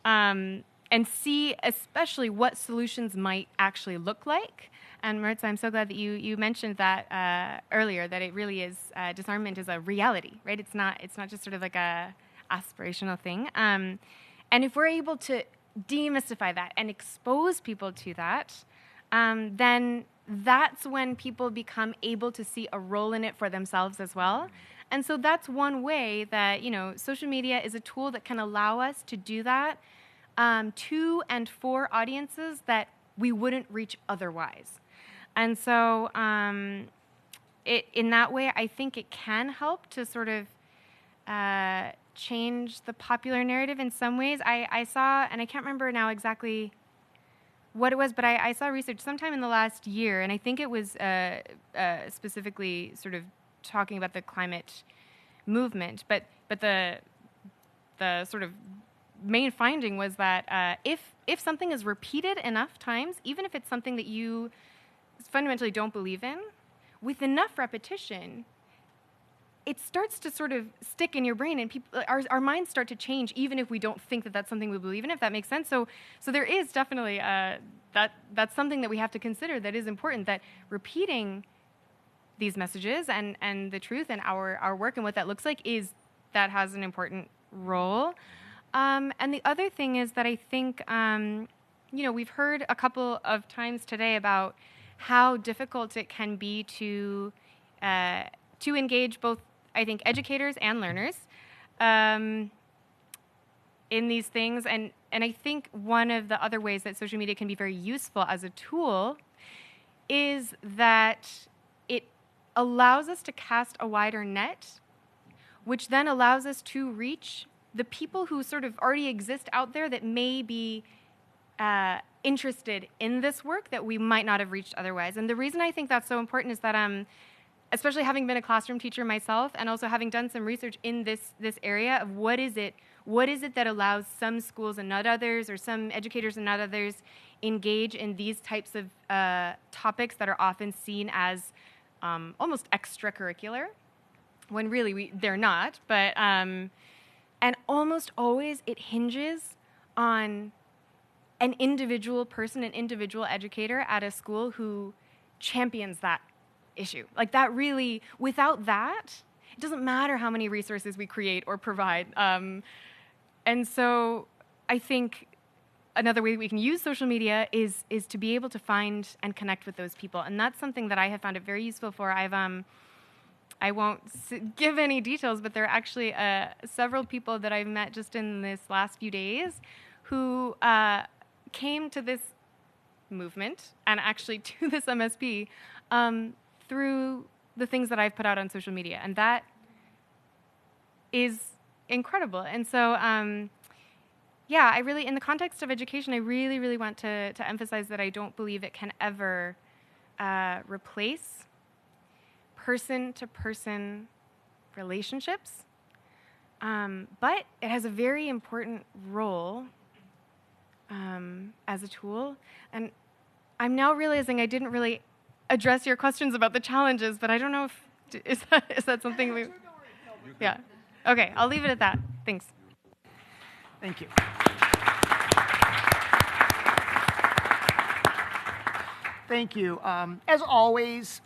and see especially what solutions might actually look like. And Maritza, I'm so glad that you mentioned that earlier, that it really is, disarmament is a reality, right? It's not just sort of like a aspirational thing. And if we're able to demystify that and expose people to that, then that's when people become able to see a role in it for themselves as well. And so that's one way that, social media is a tool that can allow us to do that to and for audiences that we wouldn't reach otherwise. And so in that way, I think it can help to sort of change the popular narrative in some ways. I saw, and I can't remember now exactly what it was, but I saw research sometime in the last year, and I think it was specifically sort of talking about the climate movement, but the sort of main finding was that if something is repeated enough times, even if it's something that you fundamentally don't believe in, with enough repetition, it starts to sort of stick in your brain, and our minds start to change, even if we don't think that that's something we believe in, if that makes sense. So there is definitely that's something that we have to consider, that is important, that repeating these messages and the truth and our work and what that looks like that has an important role. And the other thing is that I think, we've heard a couple of times today about how difficult it can be to engage both, I think, educators and learners in these things. And I think one of the other ways that social media can be very useful as a tool is that it allows us to cast a wider net, which then allows us to reach the people who sort of already exist out there that may be interested in this work that we might not have reached otherwise. And the reason I think that's so important is that especially having been a classroom teacher myself and also having done some research in this area of what is it that allows some schools and not others, or some educators and not others, engage in these types of topics that are often seen as almost extracurricular, when really they're not. But and almost always it hinges on an individual person, an individual educator at a school who champions that issue. Like that really, without that, it doesn't matter how many resources we create or provide. And so I think another way we can use social media is to be able to find and connect with those people. And that's something that I have found it very useful for. I won't give any details, but there are actually several people that I've met just in this last few days who came to this movement and actually to this MSP through the things that I've put out on social media. And that is incredible. And so, yeah, I really, in the context of education, I really, really want to emphasize that I don't believe it can ever replace person-to-person relationships. But it has a very important role as a tool. And I'm now realizing I didn't really address your questions about the challenges, but I don't know if, is that something we... Yeah. Okay, I'll leave it at that. Thanks. Thank you. Thank you. As always,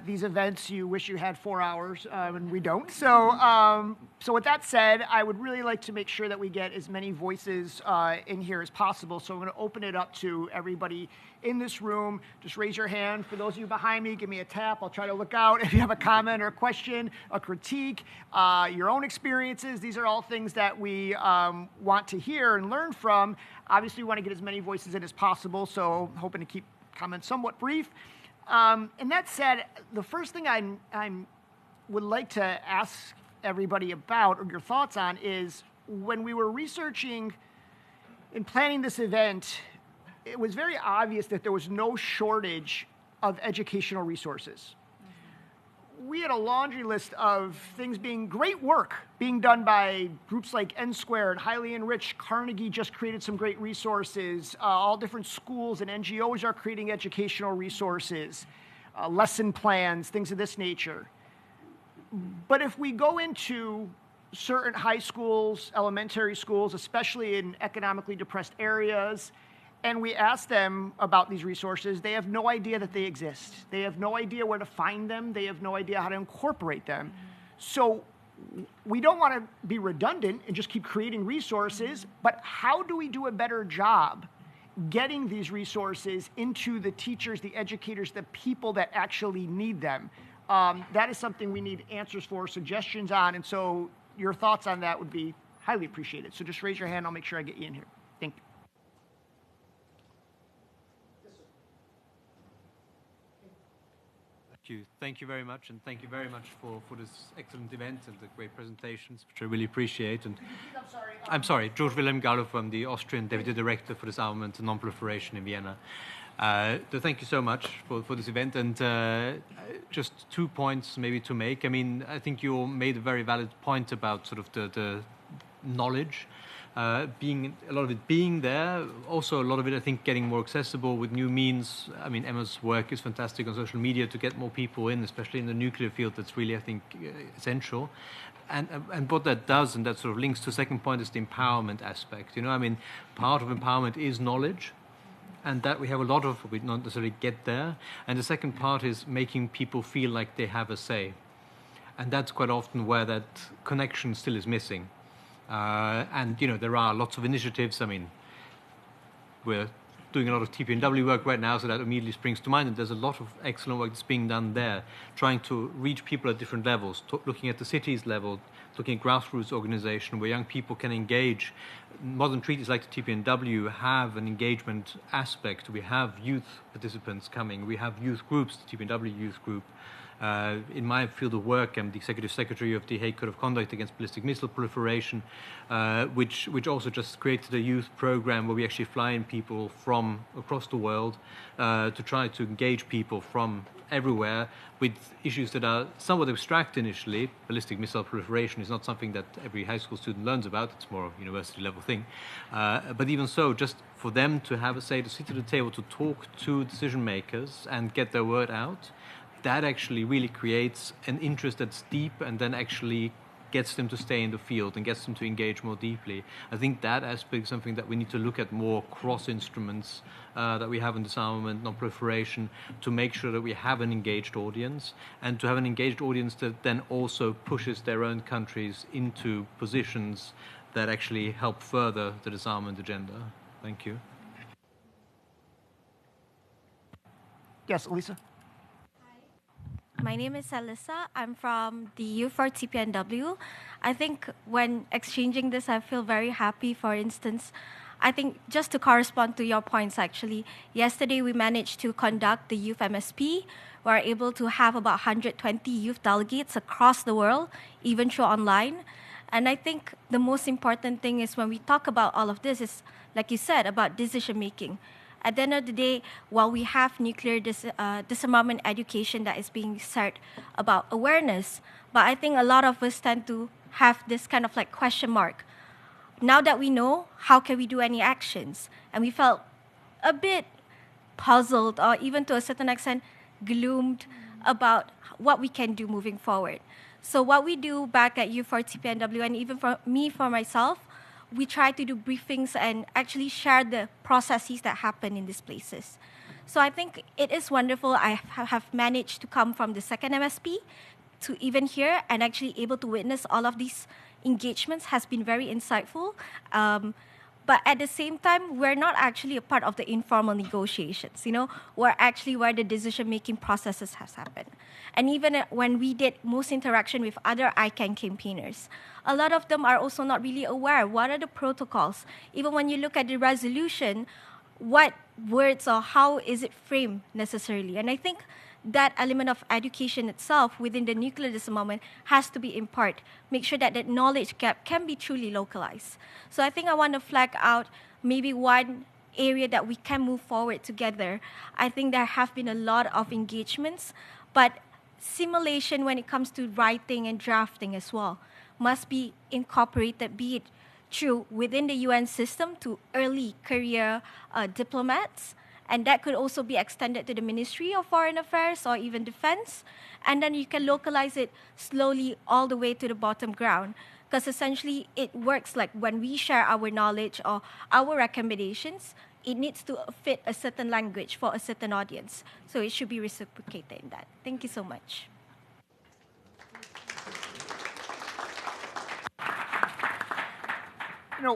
these events, you wish you had 4 hours, and we don't. So with that said, I would really like to make sure that we get as many voices in here as possible. So I'm going to open it up to everybody in this room. Just raise your hand. For those of you behind me, give me a tap. I'll try to look out. If you have a comment or a question, a critique, your own experiences, these are all things that we want to hear and learn from. Obviously, we want to get as many voices in as possible, so hoping to keep comments somewhat brief. And that said, the first thing I would like to ask everybody about, or your thoughts on, is when we were researching and planning this event, it was very obvious that there was no shortage of educational resources. We had a laundry list of things being great work being done by groups like N Squared, Highly Enriched. Carnegie just created some great resources. All different schools and NGOs are creating educational resources, lesson plans, things of this nature. But if we go into certain high schools, elementary schools, especially in economically depressed areas, and we ask them about these resources, they have no idea that they exist. They have no idea where to find them. They have no idea how to incorporate them. So we don't want to be redundant and just keep creating resources, but how do we do a better job getting these resources into the teachers, the educators, the people that actually need them? That is something we need answers for, suggestions on, and so your thoughts on that would be highly appreciated. So just raise your hand. I'll make sure I get you in here. Thank you. Thank you very much, and thank you very much for this excellent event and the great presentations, which I really appreciate. And I'm sorry, George Wilhelm Gallo from the Austrian Deputy Director for Disarmament and Non-Proliferation in Vienna. So thank you so much for this event, and just 2 points maybe to make. I mean, I think you made a very valid point about sort of the knowledge. A lot of it being there, also a lot of it, I think, getting more accessible with new means. I mean, Emma's work is fantastic on social media to get more people in, especially in the nuclear field. That's really, I think, essential. And what that does, and that sort of links to the second point, is the empowerment aspect. You know, I mean, part of empowerment is knowledge, and that we have a lot of, we don't necessarily get there. And the second part is making people feel like they have a say. And that's quite often where that connection still is missing. And, you know, there are lots of initiatives. I mean, we're doing a lot of TPNW work right now, so that immediately springs to mind. And there's a lot of excellent work that's being done there, trying to reach people at different levels, looking at the cities level, looking at grassroots organization where young people can engage. Modern treaties like the TPNW have an engagement aspect. We have youth participants coming. We have youth groups, the TPNW youth group. In my field of work, I'm the Executive Secretary of the Hague Code of Conduct Against Ballistic Missile Proliferation, which also just created a youth program where we actually fly in people from across the world to try to engage people from everywhere with issues that are somewhat abstract initially. Ballistic missile proliferation is not something that every high school student learns about. It's more a university level thing. But even so, just for them to have a say, to sit at the table, to talk to decision makers and get their word out, that actually really creates an interest that's deep and then actually gets them to stay in the field and gets them to engage more deeply. I think that aspect is something that we need to look at more cross instruments that we have in disarmament, non-proliferation, to make sure that we have an engaged audience, and to have an engaged audience that then also pushes their own countries into positions that actually help further the disarmament agenda. Thank you. Yes, Elisa? My name is Alyssa. I'm from the youth for TPNW. I think when exchanging this, I feel very happy. For instance, I think just to correspond to your points, actually, yesterday we managed to conduct the youth MSP. We were able to have about 120 youth delegates across the world, even through online. And I think the most important thing is when we talk about all of this is, like you said, about decision making. At the end of the day, while we have nuclear disarmament education that is being said about awareness, but I think a lot of us tend to have this kind of like question mark. Now that we know, how can we do any actions? And we felt a bit puzzled, or even to a certain extent gloomed about what we can do moving forward. So what we do back at U4TPNW, and even for me, for myself, we try to do briefings and actually share the processes that happen in these places. So I think it is wonderful. I have managed to come from the second MSP to even here, and actually able to witness all of these engagements has been very insightful. But at the same time, we're not actually a part of the informal negotiations. We're actually where the decision-making processes has happened. And even when we did most interaction with other ICANN campaigners, a lot of them are also not really aware what are the protocols. Even when you look at the resolution, what words or how is it framed necessarily? And I think that element of education itself within the nuclear disarmament has to be in part. Make sure that that knowledge gap can be truly localized. So I think I want to flag out maybe one area that we can move forward together. I think there have been a lot of engagements, but simulation when it comes to writing and drafting as well must be incorporated, be it through within the UN system to early career diplomats. And that could also be extended to the Ministry of Foreign Affairs or even Defense. And then you can localize it slowly all the way to the bottom ground. Because essentially it works like when we share our knowledge or our recommendations, it needs to fit a certain language for a certain audience. So it should be reciprocated in that. Thank you so much.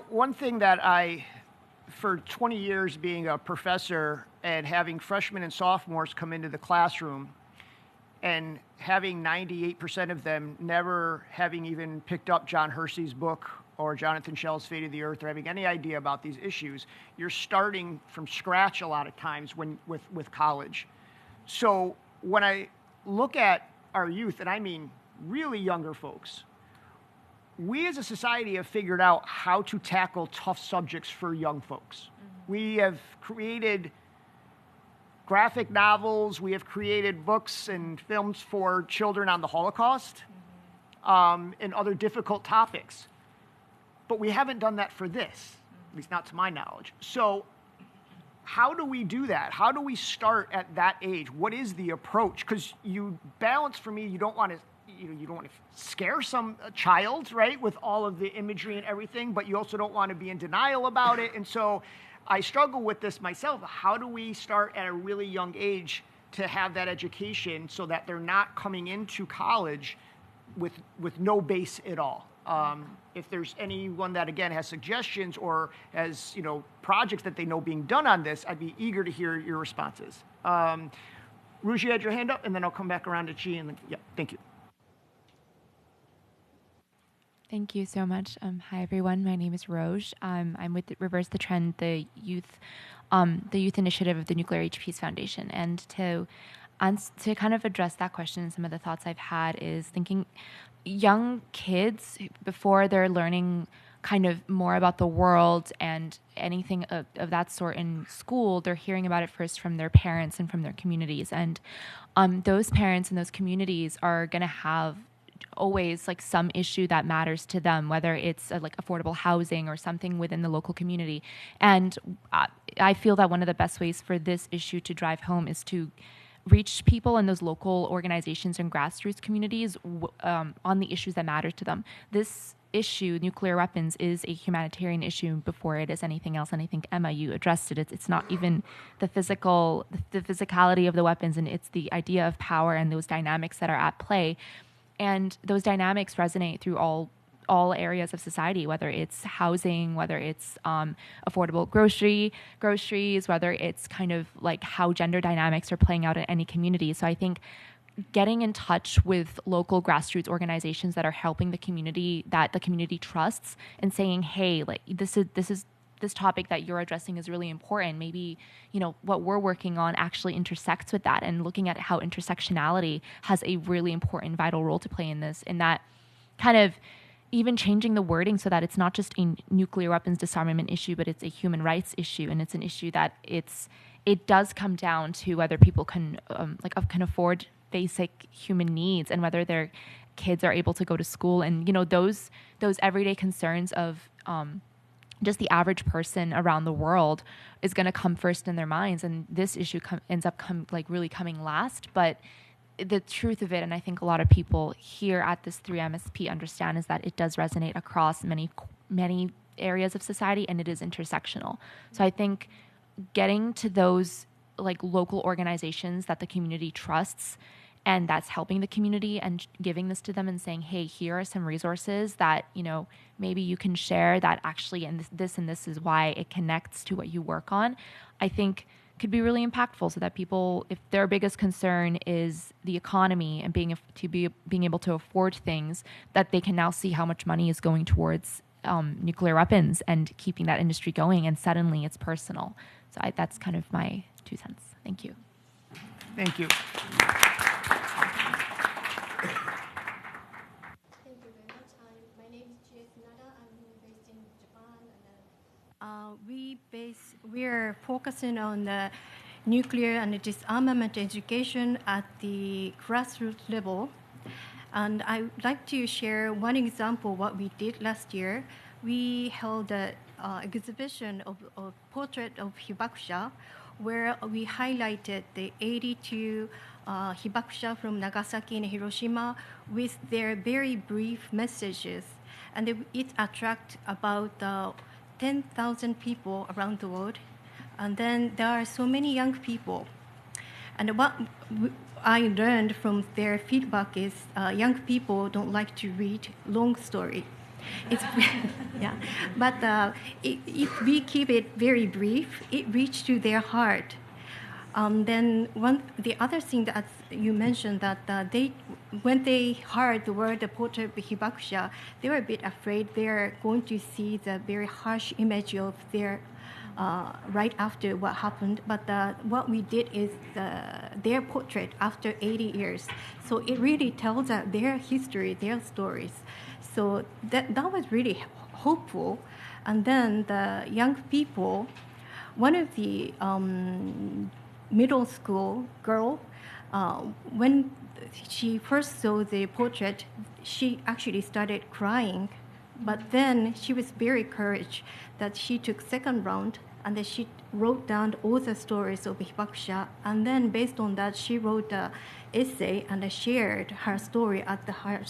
One thing that for 20 years being a professor and having freshmen and sophomores come into the classroom and having 98% of them never having even picked up John Hersey's book or Jonathan Schell's Fate of the Earth or having any idea about these issues, you're starting from scratch a lot of times with college. So when I look at our youth, and I mean really younger folks, we as a society have figured out how to tackle tough subjects for young folks. We have created graphic novels, we have created books and films for children on the Holocaust and other difficult topics. But we haven't done that for this, at least not to my knowledge. So how do we do that? How do we start at that age? What is the approach? Because you balance, for me, you don't want to scare some child, right, with all of the imagery and everything, but you also don't want to be in denial about it. And so I struggle with this myself. How do we start at a really young age to have that education so that they're not coming into college with no base at all? If there's anyone that, again, has suggestions or has, projects that they know being done on this, I'd be eager to hear your responses. Rouge, you had your hand up, and then I'll come back around to Chi, and then, yeah, thank you. Thank you so much. Hi, everyone. My name is Rouge. I'm with Reverse the Trend, the youth initiative of the Nuclear Age Peace Foundation. And to And to kind of address that question, some of the thoughts I've had is thinking young kids, before they're learning kind of more about the world and anything of that sort in school, they're hearing about it first from their parents and from their communities. And those parents and those communities are going to have always like some issue that matters to them, whether it's like affordable housing or something within the local community. And I feel that one of the best ways for this issue to drive home is to reach people in those local organizations and grassroots communities on the issues that matter to them. This issue, nuclear weapons, is a humanitarian issue before it is anything else. And I think, Emma, you addressed it. It's not even the physicality of the weapons, and it's the idea of power and those dynamics that are at play. And those dynamics resonate through all areas of society, whether it's housing, whether it's affordable groceries, whether it's kind of like how gender dynamics are playing out in any community. So I think getting in touch with local grassroots organizations that are helping the community, that the community trusts, and saying, hey, like this topic that you're addressing is really important. Maybe, what we're working on actually intersects with that, and looking at how intersectionality has a really important, vital role to play in this, and that kind of even changing the wording so that it's not just a nuclear weapons disarmament issue, but it's a human rights issue, and it's an issue that it does come down to whether people can afford basic human needs, and whether their kids are able to go to school, and those everyday concerns of just the average person around the world is going to come first in their minds, and this issue ends up really coming last. But the truth of it, and I think a lot of people here at this 3MSP understand, is that it does resonate across many areas of society, and it is intersectional. So I think getting to those like local organizations that the community trusts and that's helping the community, and giving this to them and saying, hey, here are some resources that, maybe you can share that actually, and this is why it connects to what you work on, I think could be really impactful, so that people, if their biggest concern is the economy and being able to afford things, that they can now see how much money is going towards nuclear weapons and keeping that industry going, and suddenly it's personal. So that's kind of my 2 cents. Thank you. Thank you. We're focusing on the nuclear and disarmament education at the grassroots level. And I would like to share one example of what we did last year. We held an exhibition of portrait of hibakusha, where we highlighted the 82 hibakusha from Nagasaki and Hiroshima with their very brief messages. And it attracted about 10,000 people around the world. And then there are so many young people. And what I learned from their feedback is young people don't like to read long story. Yeah, but if we keep it very brief, it reaches to their heart. Then the other thing that you mentioned, that when they heard the word the portrait of hibakusha, they were a bit afraid they're going to see the very harsh image of their right after what happened. But what we did is their portrait after 80 years. So it really tells their history, their stories. So that was really hopeful. And then the young people, one of the middle school girl, when she first saw the portrait, she actually started crying. But then she was very encouraged that she took second round, and then she wrote down all the stories of hibakusha. And then based on that, she wrote an essay and shared her story at her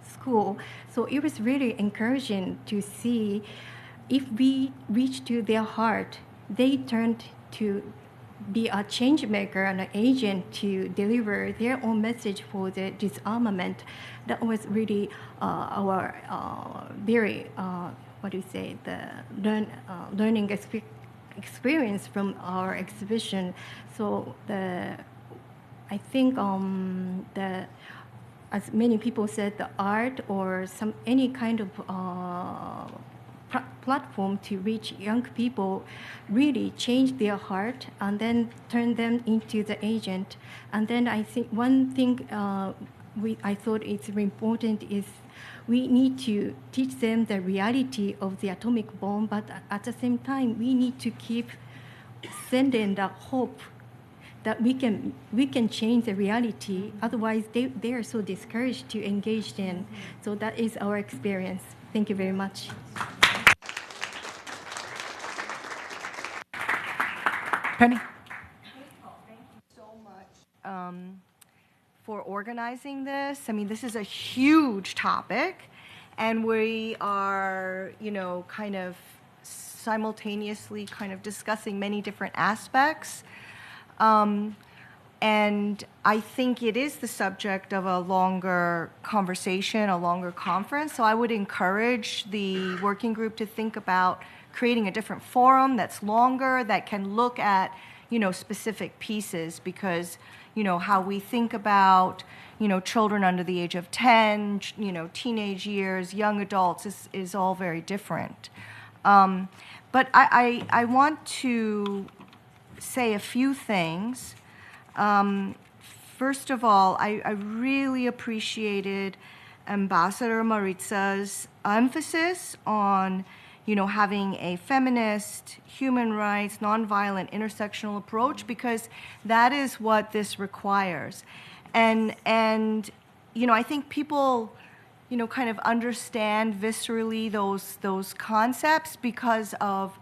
school. So it was really encouraging to see if we reach to their heart, they turned to be a change maker and an agent to deliver their own message for the disarmament. That was really our very, the learning experience from our exhibition. So I think as many people said, the art or any kind of platform to reach young people, really change their heart and then turn them into the agent. And then I think one thing I thought it's very important is we need to teach them the reality of the atomic bomb, but at the same time, we need to keep sending the hope that we can change the reality. Otherwise, they are so discouraged to engage in. So that is our experience. Thank you very much. Penny? Thank you so much for organizing this. I mean, this is a huge topic, and we are, kind of simultaneously kind of discussing many different aspects. And I think it is the subject of a longer conversation, a longer conference. So I would encourage the working group to think about creating a different forum that's longer, that can look at, specific pieces, because, how we think about, children under the age of 10, teenage years, young adults is all very different. But I want to say a few things. First of all, I really appreciated Ambassador Maritza's emphasis on, having a feminist, human rights, nonviolent, intersectional approach, because that is what this requires. And I think people, kind of understand viscerally those concepts because of,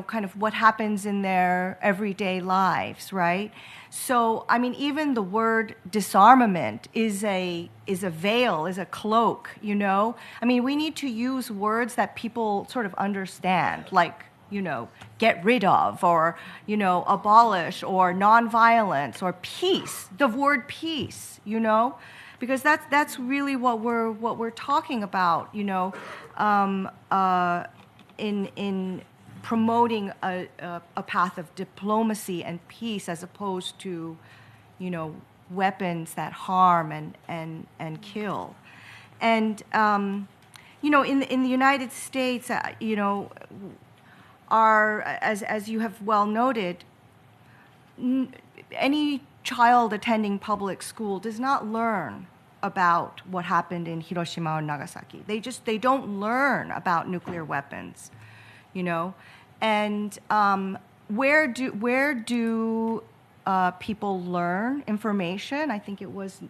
kind of what happens in their everyday lives, right? So, I mean, even the word disarmament is a veil, is a cloak, I mean, we need to use words that people sort of understand, like, get rid of, or, abolish, or nonviolence, or peace, the word peace, because that's really what we're talking about, in promoting a path of diplomacy and peace, as opposed to, weapons that harm and kill. And in the United States, as you have well noted, any child attending public school does not learn about what happened in Hiroshima or Nagasaki. They don't learn about nuclear weapons. And where do people learn information? I think it was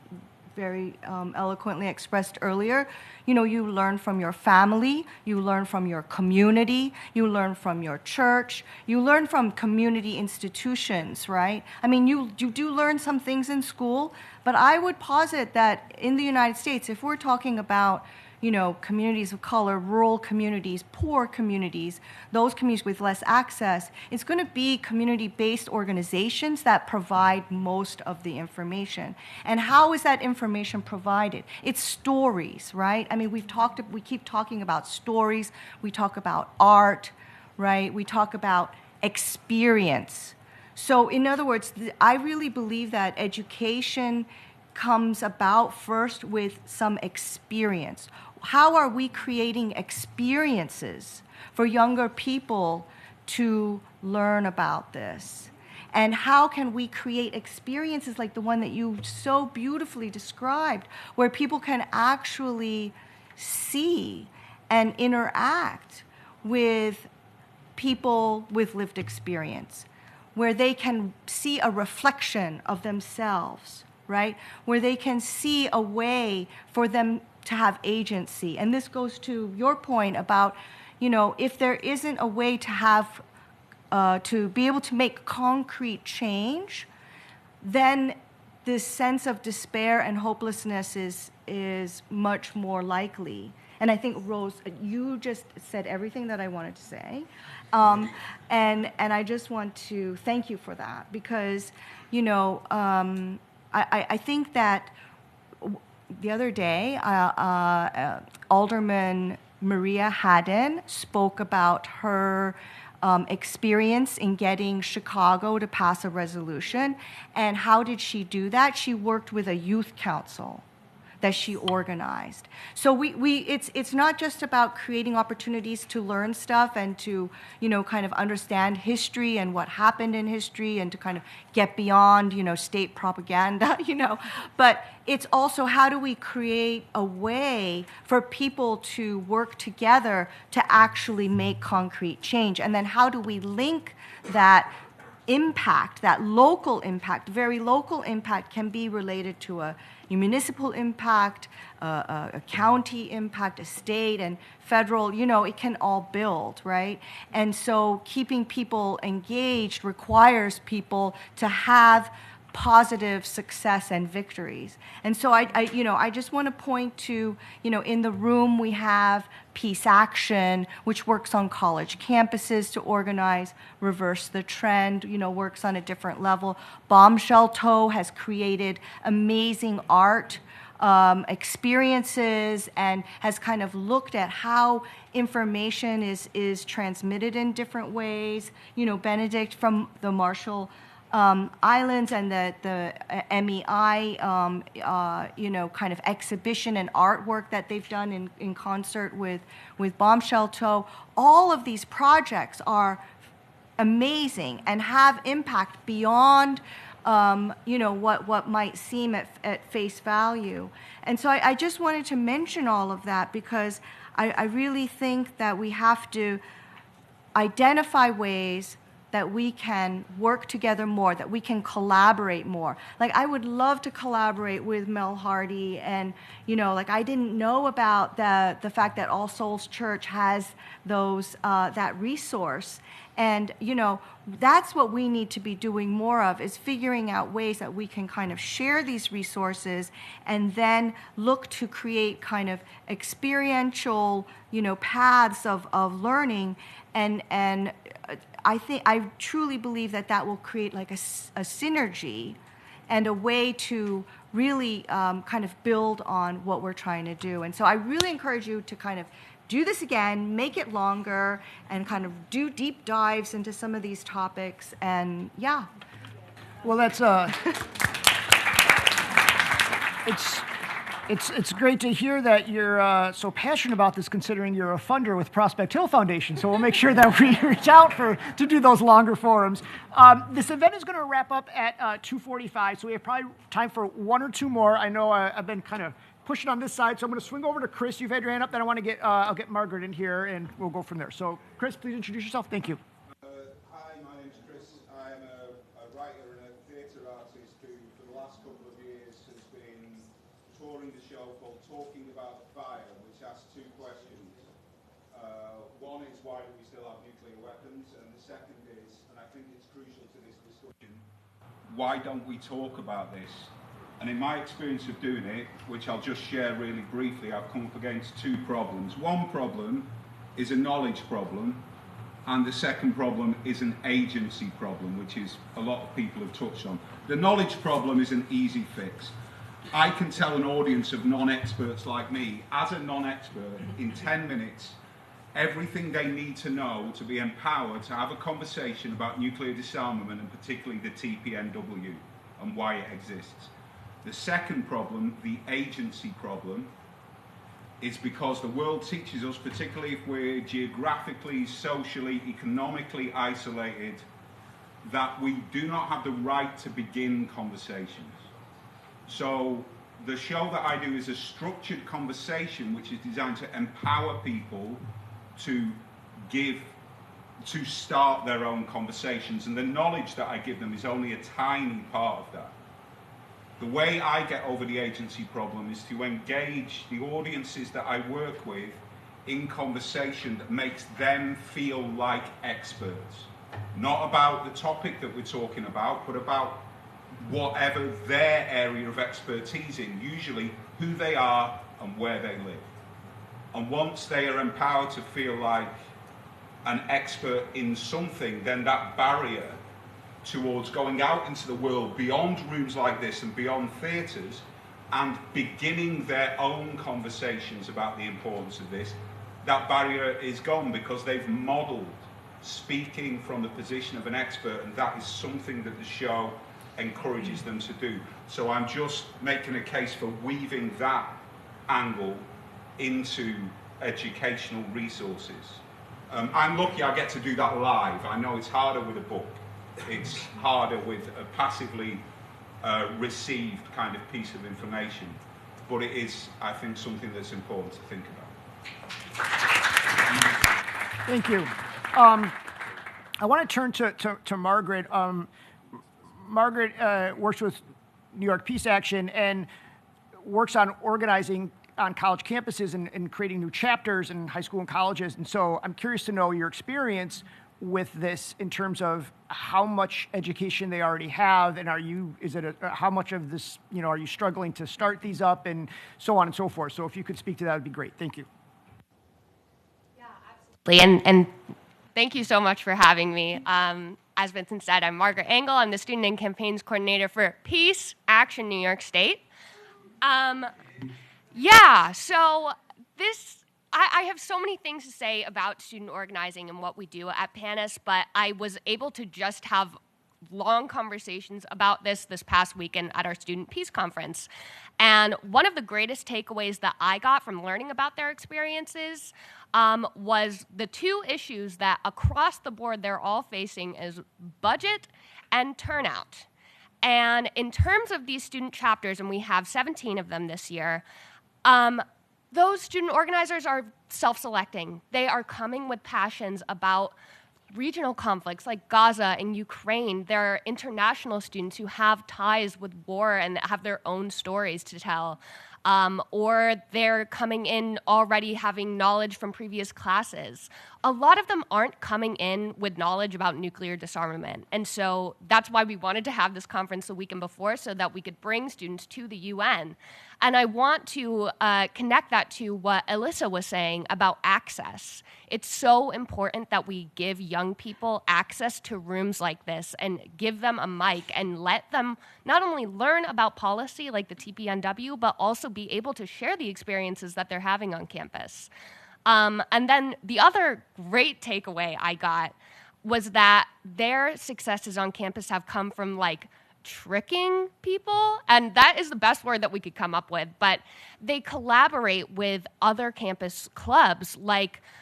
very eloquently expressed earlier. You learn from your family, you learn from your community, you learn from your church, you learn from community institutions, right? I mean, you do learn some things in school, but I would posit that in the United States, if we're talking about communities of color, rural communities, poor communities, those communities with less access, it's going to be community-based organizations that provide most of the information. And how is that information provided? It's stories, right? I mean, we keep talking about stories, we talk about art, right? We talk about experience. So in other words, I really believe that education comes about first with some experience. How are we creating experiences for younger people to learn about this? And how can we create experiences like the one that you so beautifully described, where people can actually see and interact with people with lived experience, where they can see a reflection of themselves, right? Where they can see a way for them to have agency. And this goes to your point about, if there isn't a way to have, to be able to make concrete change, then this sense of despair and hopelessness is much more likely. And I think, Rose, you just said everything that I wanted to say. And I just want to thank you for that, because, I think that the other day, Alderman Maria Haddon spoke about her experience in getting Chicago to pass a resolution. And how did she do that? She worked with a youth council. that she organized. So it's not just about creating opportunities to learn stuff and to, kind of understand history and what happened in history and to kind of get beyond, state propaganda, but it's also how do we create a way for people to work together to actually make concrete change? And then how do we link that impact, that local impact, very local impact can be related to a municipal impact, a county impact, a state and federal, it can all build, right? And so keeping people engaged requires people to have positive success and victories. And so I just want to point to, in the room we have Peace Action, which works on college campuses to organize, reverse the trend, works on a different level. Bombshell Toe has created amazing art experiences and has kind of looked at how information is transmitted in different ways. Benedict from the Marshall Islands and the MEI, kind of exhibition and artwork that they've done in concert with Bombshell Toe. All of these projects are amazing and have impact beyond, what might seem at face value. And so I just wanted to mention all of that because I really think that we have to identify ways that we can work together more, that we can collaborate more. Like, I would love to collaborate with Mel Hardy, and, I didn't know about the fact that All Souls Church has those, that resource. And, that's what we need to be doing more of, is figuring out ways that we can kind of share these resources and then look to create kind of experiential, paths of learning. And I truly believe that will create like a synergy and a way to really kind of build on what we're trying to do. And so I really encourage you to kind of do this again, make it longer, and kind of do deep dives into some of these topics. And yeah. Well, that's It's great to hear that you're so passionate about this, considering you're a funder with Prospect Hill Foundation. So we'll make sure that we reach out to do those longer forums. This event is going to wrap up at 2:45, so we have probably time for one or two more. I know I've been kind of pushing on this side, so I'm going to swing over to Chris. You've had your hand up. Then I want to I'll get Margaret in here, and we'll go from there. So, Chris, please introduce yourself. Thank you. Hi, my name's Chris. I'm a writer and a theatre artist who, for the last couple of years, has been touring the show called Talking About the Fire, which asks two questions. One is, why do we still have nuclear weapons? And the second is, and I think it's crucial to this discussion, why don't we talk about this? And in my experience of doing it, which I'll just share really briefly, I've come up against two problems. One problem is a knowledge problem, and the second problem is an agency problem, which is a lot of people have touched on. The knowledge problem is an easy fix. I can tell an audience of non-experts like me, as a non-expert, in 10 minutes, everything they need to know to be empowered to have a conversation about nuclear disarmament, and particularly the TPNW and why it exists. The second problem, the agency problem, is because the world teaches us, particularly if we're geographically, socially, economically isolated, that we do not have the right to begin conversations. So the show that I do is a structured conversation which is designed to empower people to start their own conversations, and the knowledge that I give them is only a tiny part of that. The way I get over the agency problem is to engage the audiences that I work with in conversation that makes them feel like experts. Not about the topic that we're talking about, but about whatever their area of expertise in, usually who they are and where they live. And once they are empowered to feel like an expert in something, then that barrier towards going out into the world beyond rooms like this and beyond theatres and beginning their own conversations about the importance of this, that barrier is gone because they've modelled speaking from the position of an expert, and that is something that the show encourages them to do. So I'm just making a case for weaving that angle into educational resources. I'm lucky I get to do that live. I know it's harder with a book. It's harder with a passively received kind of piece of information. But it is, I think, something that's important to think about. Thank you. I want to turn to Margaret. Margaret works with New York Peace Action and works on organizing on college campuses and creating new chapters in high school and colleges. And so I'm curious to know your experience with this in terms of how much education they already have, and how much of this, are you struggling to start these up, and so on and so forth. So if you could speak to that, would be great. Thank you. Yeah, absolutely. And thank you so much for having me. As Vincent said, I'm Margaret Engel. I'm the Student and Campaigns Coordinator for Peace Action New York State. So I have so many things to say about student organizing and what we do at PANAS, but I was able to just have long conversations about this past weekend at our Student Peace Conference. And one of the greatest takeaways that I got from learning about their experiences was the two issues that across the board they're all facing is budget and turnout. And in terms of these student chapters, and we have 17 of them this year, those student organizers are self-selecting. They are coming with passions about regional conflicts like Gaza and Ukraine. There are international students who have ties with war and have their own stories to tell. Or they're coming in already having knowledge from previous classes. A lot of them aren't coming in with knowledge about nuclear disarmament. And so that's why we wanted to have this conference the weekend before, so that we could bring students to the UN. And I want to connect that to what Alyssa was saying about access. It's so important that we give young people access to rooms like this and give them a mic and let them not only learn about policy like the TPNW, but also be able to share the experiences that they're having on campus. And then the other great takeaway I got was that their successes on campus have come from tricking people, and that is the best word that we could come up with, but they collaborate with other campus clubs.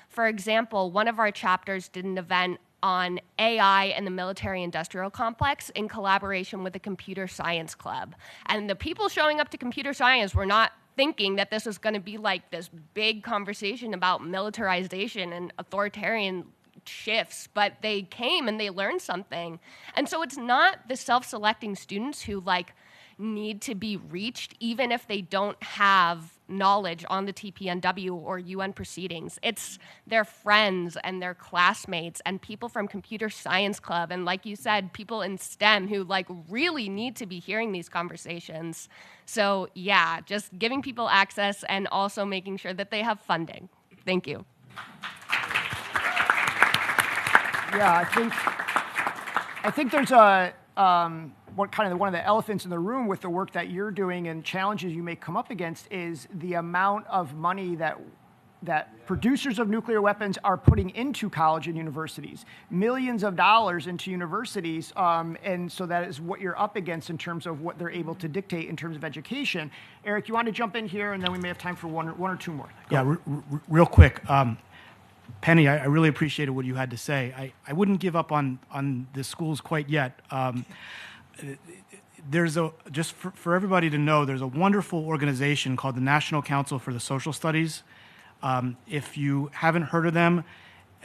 For example, one of our chapters did an event on AI and the military-industrial complex in collaboration with the Computer Science Club. And the people showing up to computer science were not thinking that this was going to be this big conversation about militarization and authoritarian shifts, but they came and they learned something. And so it's not the self-selecting students who need to be reached, even if they don't have knowledge on the TPNW or UN proceedings. It's their friends and their classmates and people from Computer Science Club, and like you said, people in STEM who really need to be hearing these conversations. So yeah, just giving people access and also making sure that they have funding. Thank you. Yeah, I think there's one of the elephants in the room with the work that you're doing and challenges you may come up against is the amount of money that producers of nuclear weapons are putting into college and universities, millions of dollars into universities, and so that is what you're up against in terms of what they're able to dictate in terms of education. Eric, you want to jump in here, and then we may have time for one or two more. Go. Real quick. Penny, I really appreciated what you had to say. I wouldn't give up on the schools quite yet. There's just for everybody to know, there's a wonderful organization called the National Council for the Social Studies. If you haven't heard of them,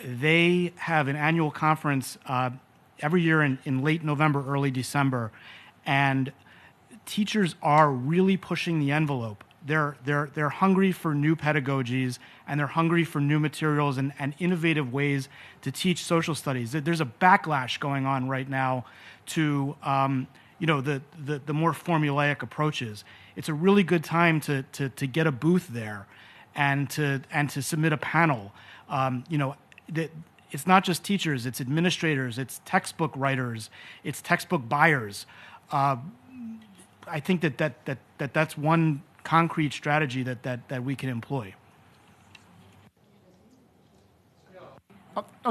they have an annual conference every year in late November, early December, and teachers are really pushing the envelope. They're hungry for new pedagogies, and they're hungry for new materials and innovative ways to teach social studies. There's a backlash going on right now to the more formulaic approaches. It's a really good time to get a booth there, and to submit a panel. It's not just teachers; it's administrators, it's textbook writers, it's textbook buyers. I think that's one concrete strategy that we can employ.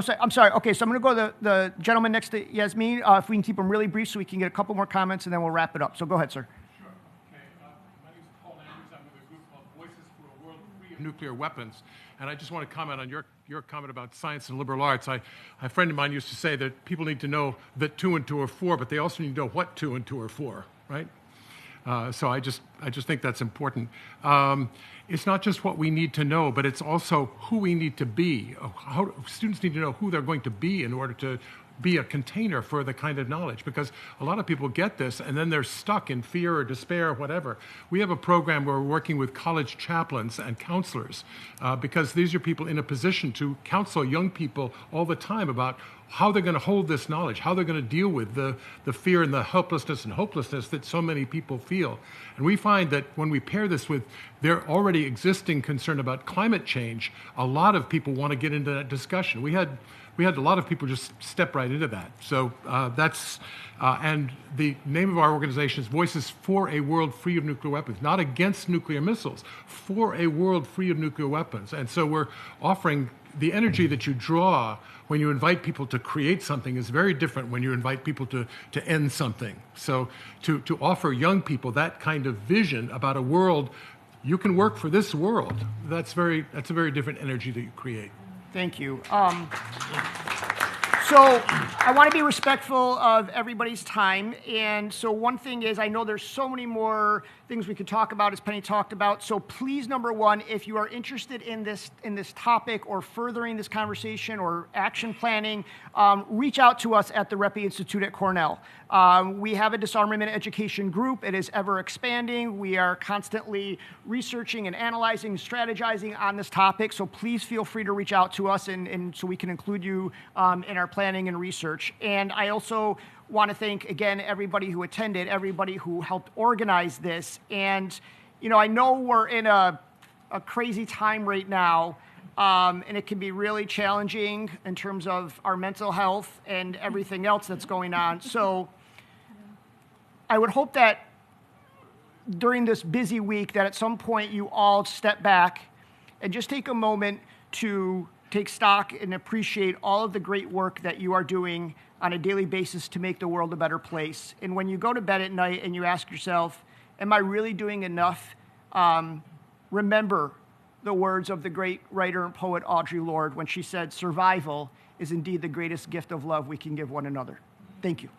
sorry. I'm sorry. Okay, so I'm going to go to the gentleman next to Yasmin. If we can keep them really brief so we can get a couple more comments, and then we'll wrap it up. So go ahead, sir. Sure. Okay. My name is Paul Andrews. I'm with a group called Voices for a World Free of Nuclear Weapons. And I just want to comment on your comment about science and liberal arts. A friend of mine used to say that people need to know that 2 and 2 are 4, but they also need to know what 2 and 2 are for, right? So I just think that's important. It's not just what we need to know, but it's also who we need to be. Students need to know who they're going to be in order to be a container for the kind of knowledge, because a lot of people get this and then they're stuck in fear or despair or whatever. We have a program where we're working with college chaplains and counselors because these are people in a position to counsel young people all the time about how they're going to hold this knowledge, how they're going to deal with the fear and the helplessness and hopelessness that so many people feel. And we find that when we pair this with their already existing concern about climate change, a lot of people want to get into that discussion. We had a lot of people just step right into that. So and the name of our organization is Voices for a World Free of Nuclear Weapons, not against nuclear missiles, for a world free of nuclear weapons. And so we're offering the energy that you draw when you invite people to create something is very different when you invite people to end something. So to offer young people that kind of vision about a world, you can work for this world. That's a very different energy that you create. Thank you. So I want to be respectful of everybody's time. And so one thing is, I know there's so many more things we could talk about, as Penny talked about. So please, number one, if you are interested in this topic or furthering this conversation or action planning, reach out to us at the Reppy Institute at Cornell. We have a disarmament education group. It is ever expanding. We are constantly researching and analyzing, strategizing on this topic. So please feel free to reach out to us and so we can include you in our planning and research. And I also want to thank, again, everybody who attended, everybody who helped organize this. And, I know we're in a crazy time right now, and it can be really challenging in terms of our mental health and everything else that's going on. So I would hope that during this busy week that at some point you all step back and just take a moment to take stock and appreciate all of the great work that you are doing on a daily basis to make the world a better place. And when you go to bed at night and you ask yourself, am I really doing enough? Remember the words of the great writer and poet Audre Lorde when she said, survival is indeed the greatest gift of love we can give one another. Thank you.